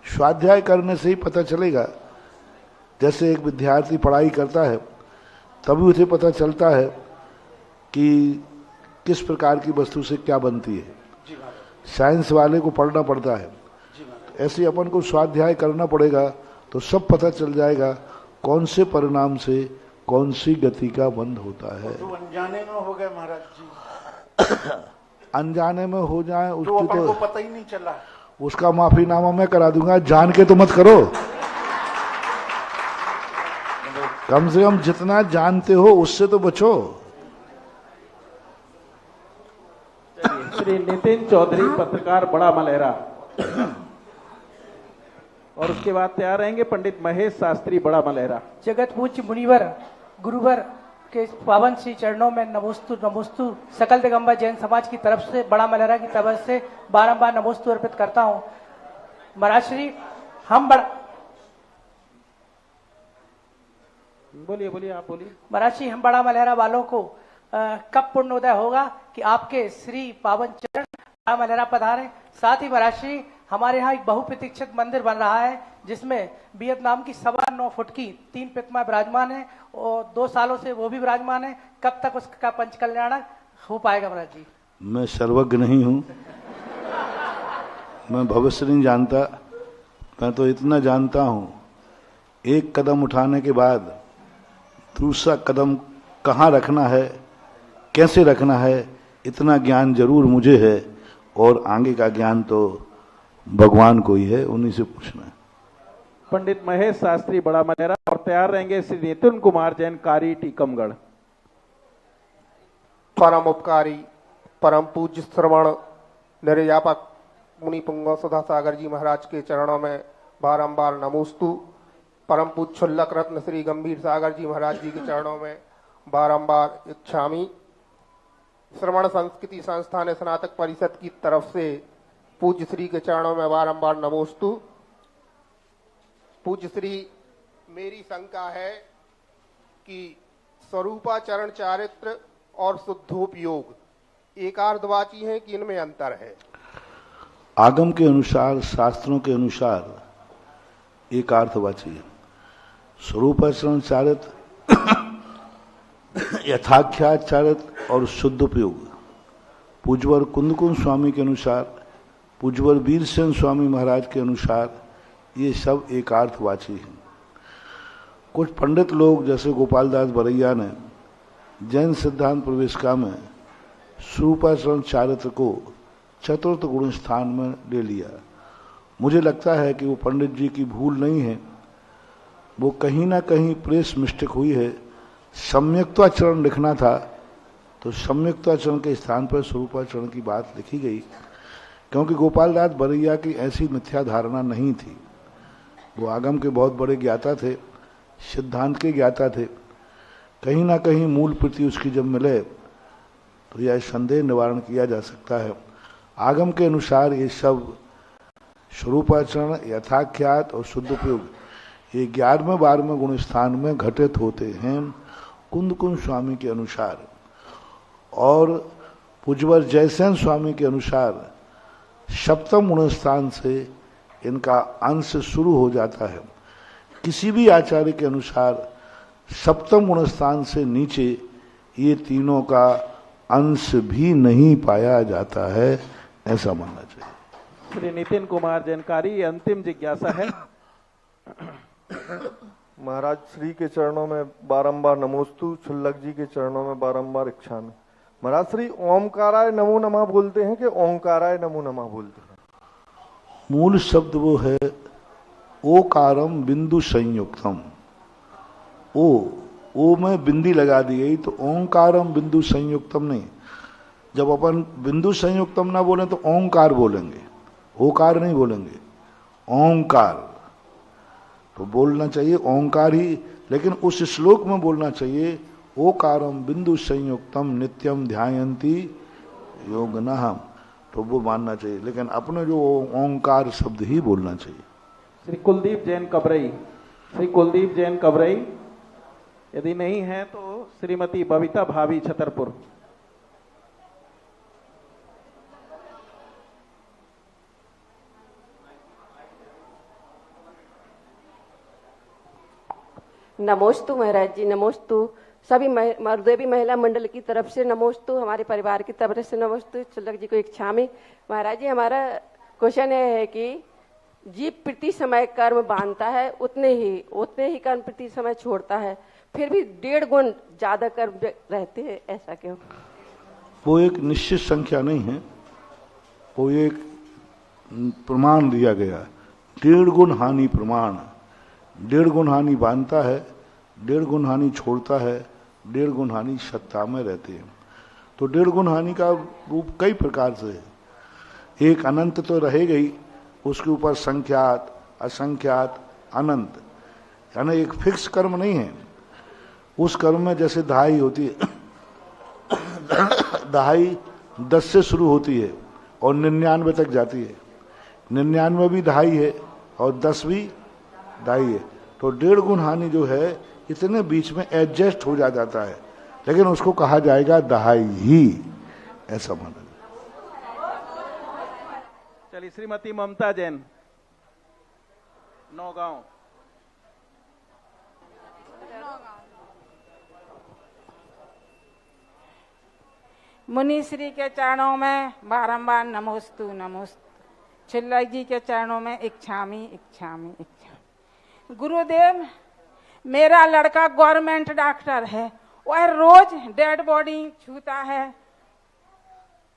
स्वाध्याय करने से ही पता चलेगा। जैसे एक विद्यार्थी पढ़ाई करता है तभी उसे पता चलता है कि किस प्रकार की वस्तु से क्या बनती है। साइंस वाले को पढ़ना पड़ता है, ऐसे अपन को स्वाध्याय करना पड़ेगा तो सब पता चल जाएगा कौन से परिणाम से कौन सी गति का बंध होता है। तो अनजाने में हो गए महाराज जी। अनजाने में हो जाए तो उसकी अपन को तो पता ही नहीं चला। उसका माफीनामा मैं करा दूंगा, जान के तो मत करो। कम से कम जितना जानते हो उससे तो बचो। श्री नितिन चौधरी पत्रकार बड़ा मलेरा, और उसके बाद तैयार रहेंगे पंडित महेश शास्त्री बड़ा मलेरा। जगत पूज्य मुनिवर गुरुवर के पावन श्री चरणों में नमोस्तु नमोस्तु सकल दिगंबर जैन समाज की तरफ से बड़ा मलेरा की तरफ से बारंबार नमोस्तु अर्पित करता हूं। महाराज श्री, हम बोलिए बोलिए, आप बोलिए। महाराज जी, हम बड़ा मलहरा वालों को कब पुण्योदय होगा कि आपके श्री पावन चरण बड़ा मलहरा पधारे। साथ ही महाराज जी, हमारे यहाँ एक बहुप्रतीक्षित मंदिर बन रहा है जिसमें वियतनाम की 9.25 फुट की 3 प्रतिमा विराजमान है और 2 सालों से वो भी विराजमान है। कब तक उसका पंचकल्याण हो पाएगा महाराज जी? मैं सर्वज्ञ नहीं हूँ, मैं भविष्य नहीं जानता। मैं तो इतना जानता हूँ, एक कदम उठाने के बाद दूसरा कदम कहाँ रखना है, कैसे रखना है, इतना ज्ञान जरूर मुझे है। और आगे का ज्ञान तो भगवान को ही है, उन्हीं से पूछना है। पंडित महेश शास्त्री बड़ा मलहरा और तैयार रहेंगे श्री नितिन कुमार जैन कारी टीकमगढ़। परम उपकारी परम पूज्य श्रवण निर्यापक मुनि पुंगव सुधा सागर जी महाराज के चरणों में बारंबार नमोस्तु। परम पूज्य छुल्लक रत्न श्री गंभीर सागर जी महाराज जी के चरणों में बारंबार इच्छामी। श्रवण संस्कृति संस्थान स्नातक परिषद की तरफ से पूज्य श्री के चरणों में बारंबार नमोस्तु। पूज्य श्री, मेरी शंका है कि स्वरूपाचरण चारित्र और शुद्धोपयोग एकार्धवाची हैं कि इनमें अंतर है? आगम के अनुसार, शास्त्रों के अनुसार एकार्थवाची है। स्वरूपाचरण चारित्र, यथाख्यात चारित्र और शुद्ध उपयोग। पूज्यवर कुंदकुंज स्वामी के अनुसार, पूज्यवर वीरसेन स्वामी महाराज के अनुसार ये सब एकार्थवाची हैं। कुछ पंडित लोग जैसे गोपाल दास बरैया ने जैन सिद्धांत प्रवेशिका में स्वरूपाचरण चारित्र को चतुर्थ गुण स्थान में ले लिया। मुझे लगता है कि वो पंडित जी की भूल नहीं है, वो कहीं ना कहीं प्रेस मिस्टेक हुई है। सम्यक्त्वाचरण लिखना था तो सम्यक्त्वाचरण के स्थान पर स्वरूपाचरण की बात लिखी गई, क्योंकि गोपाल दास बरैया की ऐसी मिथ्या धारणा नहीं थी। वो आगम के बहुत बड़े ज्ञाता थे, सिद्धांत के ज्ञाता थे। कहीं ना कहीं मूल प्रति उसकी जब मिले तो यह संदेह निवारण किया जा सकता है। आगम के अनुसार ये सब स्वरूपाचरण, यथाख्यात और शुद्ध उपयोग ये 11वें 12वें गुण स्थान में घटित होते हैं कुंदकुंज स्वामी के अनुसार। और पूज्यवर जयसेन स्वामी के अनुसार 7वें गुण स्थान से इनका अंश शुरू हो जाता है। किसी भी आचार्य के अनुसार 7वें गुण स्थान से नीचे ये तीनों का अंश भी नहीं पाया जाता है, ऐसा मानना चाहिए। श्री नितिन कुमार जैनकारी, ये अंतिम जिज्ञासा है। महाराज श्री के चरणों में बारंबार नमोस्तु, छुल्लक जी के चरणों में बारंबार इच्छामि। महाराज श्री ओमकाराय नमो नमः बोलते हैं कि ओंकाराय नमो नमः बोलते हैं? मूल शब्द वो है ओकारम बिंदु संयुक्तम। ओ में बिंदी लगा दी गई, तो ओंकारम बिंदु संयुक्तम नहीं। जब अपन बिंदु संयुक्तम ना बोले तो ओंकार बोलेंगे, ओकार नहीं बोलेंगे, ओंकार। तो बोलना चाहिए ओंकार ही, लेकिन उस श्लोक में बोलना चाहिए ओकारम बिंदु संयुक्तम नित्यम ध्यायन्ति योगिनः, तो वो मानना चाहिए। लेकिन अपने जो ओंकार शब्द ही बोलना चाहिए। श्री कुलदीप जैन कबरई, श्री कुलदीप जैन कबरई, यदि नहीं है तो श्रीमती बबीता भाभी छतरपुर। नमोस्तु महाराज जी, नमोस्तु। सभी मरुदेवी महिला मंडल की तरफ से नमोस्तु, हमारे परिवार की तरफ से नमोस्तु। छुल्लक जी को इच्छामि। महाराज जी, हमारा क्वेश्चन है कि जीव प्रति समय कर्म बांधता है, उतने ही कर्म प्रति समय छोड़ता है, फिर भी 1.5 गुण ज्यादा कर्म रहते हैं, ऐसा क्यों? वो एक निश्चित संख्या नहीं है, वो एक प्रमाण दिया गया, 1.5 गुण हानि प्रमाण। 1.5 गुण हानि बांधता है, 1.5 गुण हानि छोड़ता है, 1.5 गुण हानि सत्ता में रहते हैं। तो 1.5 गुण हानि का रूप कई प्रकार से है। एक अनंत तो रहेगा ही, उसके ऊपर संख्यात, असंख्यात, अनंत, यानी एक फिक्स कर्म नहीं है। उस कर्म में जैसे दहाई होती है, दहाई 10 से शुरू होती है और 99 तक जाती है। 99 भी दहाई है और 10 भी दहाई है। तो 1.5 गुण हानि जो है इतने बीच में एडजस्ट हो जाता है, लेकिन उसको कहा जाएगा दहाई ही, ऐसा माना। चलिए श्रीमती ममता जैन, नौगांव। मुनिश्री के चरणों में बारंबार नमोस्तु नमोस्तु। छुल्लक जी के चरणों में इच्छामी इच्छामी इच्छामी। गुरुदेव, मेरा लड़का गवर्नमेंट डॉक्टर है, वह रोज डेड बॉडी छूता है,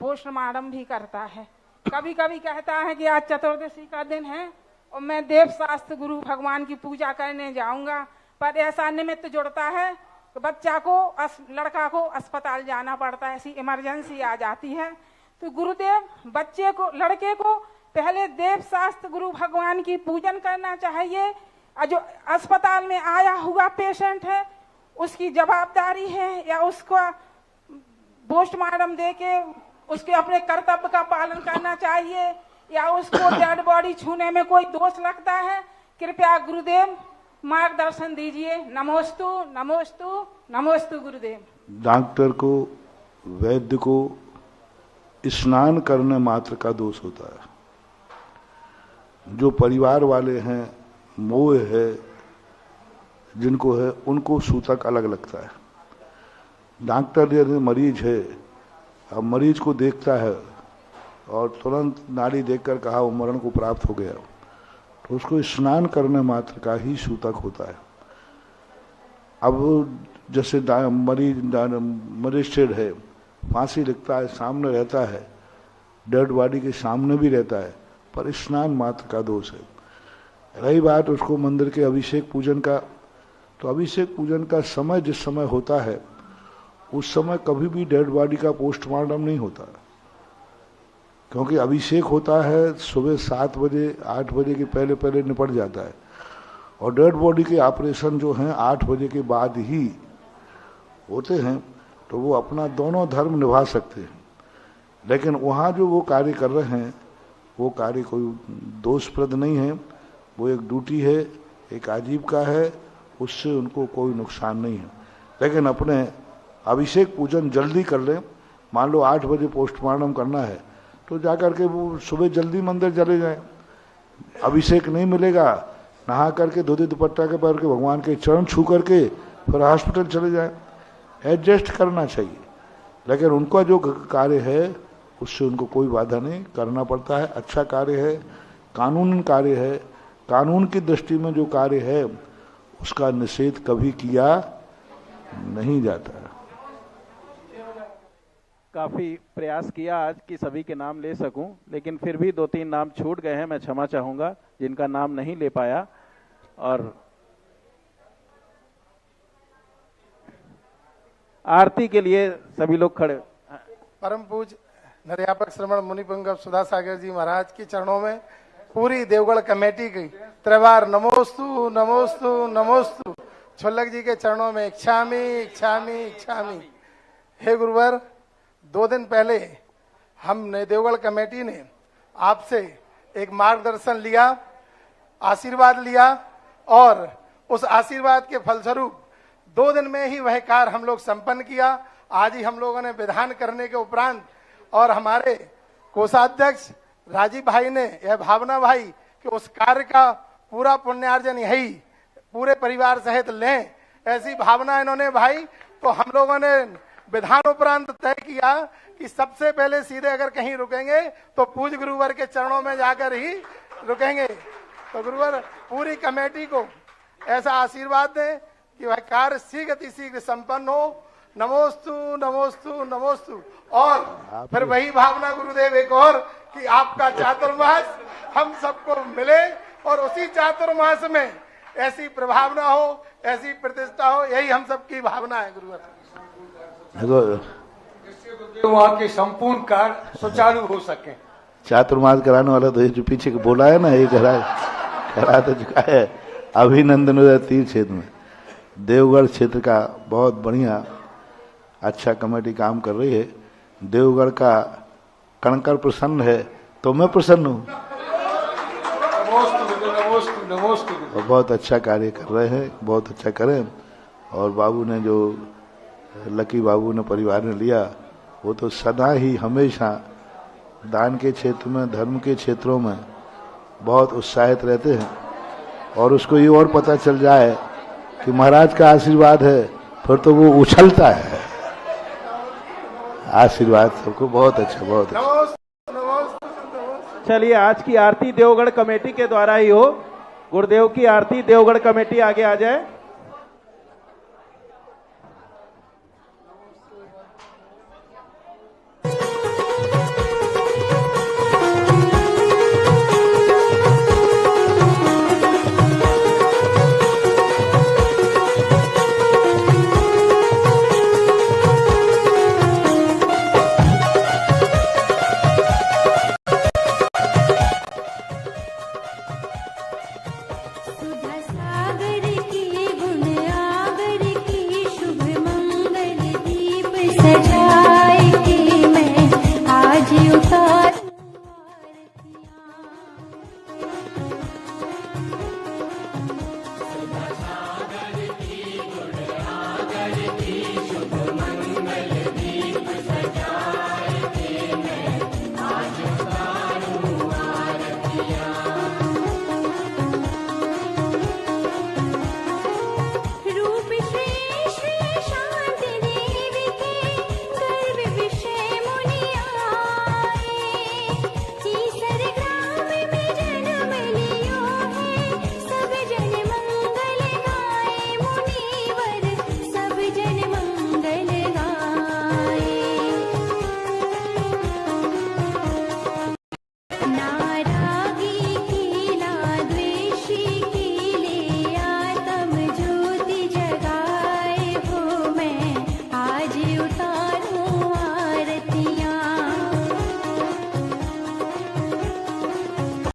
पोस्टमार्टम भी करता है। कभी कभी कहता है कि आज चतुर्दशी का दिन है और मैं देव शास्त्र गुरु भगवान की पूजा करने जाऊंगा, पर ऐसा निमित्त जुड़ता है कि बच्चा को लड़का को अस्पताल जाना पड़ता है, ऐसी इमरजेंसी आ जाती है। तो गुरुदेव, बच्चे को लड़के को पहले देव शास्त्र गुरु भगवान की पूजन करना चाहिए, और जो अस्पताल में आया हुआ पेशेंट है उसकी जवाबदारी है, या उसको पोस्टमार्टम देके उसके अपने कर्तव्य का पालन करना चाहिए, या उसको डेड बॉडी छूने में कोई दोष लगता है? कृपया गुरुदेव मार्गदर्शन दीजिए। नमोस्तु नमोस्तु नमोस्तु गुरुदेव। डॉक्टर को, वैद्य को स्नान करने मात्र का दोष होता है। जो परिवार वाले हैं, मोह है जिनको है, उनको सूतक अलग लगता है। डॉक्टर यदि मरीज है, अब मरीज को देखता है और तुरंत नाड़ी देखकर कहा वो मरण को प्राप्त हो गया, तो उसको स्नान करने मात्र का ही सूतक होता है। अब जैसे मजिस्ट्रेट है, फांसी लिखता है, सामने रहता है, डेड बॉडी के सामने भी रहता है, पर स्नान मात्र का दोष है। रही बात उसको मंदिर के अभिषेक पूजन का, तो अभिषेक पूजन का समय जिस समय होता है उस समय कभी भी डेड बॉडी का पोस्टमार्टम नहीं होता, क्योंकि अभिषेक होता है सुबह 7 बजे 8 बजे के पहले पहले निपट जाता है, और डेड बॉडी के ऑपरेशन जो हैं 8 बजे के बाद ही होते हैं, तो वो अपना दोनों धर्म निभा सकते हैं। लेकिन वहाँ जो वो कार्य कर रहे हैं वो कार्य कोई दोषप्रद नहीं है, वो एक ड्यूटी है, एक आजीविका है, उससे उनको कोई नुकसान नहीं है। लेकिन अपने अभिषेक पूजन जल्दी कर लें, मान लो 8 बजे पोस्टमार्टम करना है तो जाकर के वो सुबह जल्दी मंदिर चले जाएं। अभिषेक नहीं मिलेगा, नहा करके धोती दुपट्टा के पहन के भगवान के चरण छू करके फिर हॉस्पिटल चले जाएं। एडजस्ट करना चाहिए, लेकिन उनका जो कार्य है उससे उनको कोई बाधा नहीं, करना पड़ता है। अच्छा कार्य है, कानून कार्य है, कानून की दृष्टि में जो कार्य है उसका निषेध कभी किया नहीं जाता। काफी प्रयास किया आज कि सभी के नाम ले सकूं, लेकिन फिर भी 2-3 नाम छूट गए हैं, मैं क्षमा चाहूंगा जिनका नाम नहीं ले पाया। और आरती के लिए सभी लोग खड़े। परम पूज निर्यापक श्रवण मुनिपुंगव सुधा सागर जी महाराज के चरणों में पूरी देवगढ़ कमेटी की त्रिवार नमोस्तु नमोस्तु नमोस्तु। छुल्लक जी के चरणों में इच्छामी इच्छामी इच्छामी। हे गुरुवर, 2 दिन पहले हमने देवगढ़ कमेटी ने आपसे एक मार्गदर्शन लिया, आशीर्वाद लिया, और उस आशीर्वाद के फलस्वरूप 2 दिन में ही वह कार्य हम लोग संपन्न किया। आज ही हम लोगों ने विधान करने के उपरांत और हमारे कोषाध्यक्ष राजीव भाई ने यह भावना भाई कि उस कार्य का पूरा पुण्यार्जन यही पूरे परिवार सहित लें, ऐसी भावना इन्होंने भाई, तो हम लोगों ने विधान उपरांत तय किया कि सबसे पहले सीधे अगर कहीं रुकेंगे तो पूज्य गुरुवर के चरणों में जाकर ही रुकेंगे। तो गुरुवर पूरी कमेटी को ऐसा आशीर्वाद दें कि वह कार्य शीघ्र संपन्न हो। नमोस्तु नमोस्तु नमोस्तु। और फिर वही भावना गुरुदेव एक और कि आपका चातुर्मास हम सबको मिले और उसी चातुर्मास में ऐसी प्रभावना हो, ऐसी प्रतिष्ठा हो, यही हम सबकी भावना है गुरुवर। वहाँ के संपूर्ण कार्य सुचारू हो सके। चातुर्मास कराने वाला तो ये जो पीछे बोला है ना, ये करा तो चुका है। अभिनंदन तीर क्षेत्र में देवगढ़ क्षेत्र का बहुत बढ़िया अच्छा कमेटी काम कर रही है। देवगढ़ का कणकर प्रसन्न है तो मैं प्रसन्न हूँ। नमोस्तु नमोस्तु नमोस्तु। बहुत अच्छा कार्य कर रहे हैं, बहुत अच्छा करें। और बाबू ने जो लकी बाबू ने परिवार ने लिया, वो तो सदा ही हमेशा दान के क्षेत्र में, धर्म के क्षेत्रों में बहुत उत्साहित रहते हैं। और उसको ये और पता चल जाए कि महाराज का आशीर्वाद है, फिर तो वो उछलता है। आशीर्वाद सबको बहुत अच्छा, बहुत अच्छा। चलिए आज की आरती देवगढ़ कमेटी के द्वारा ही हो। गुरुदेव की आरती देवगढ़ कमेटी आगे आ जाए।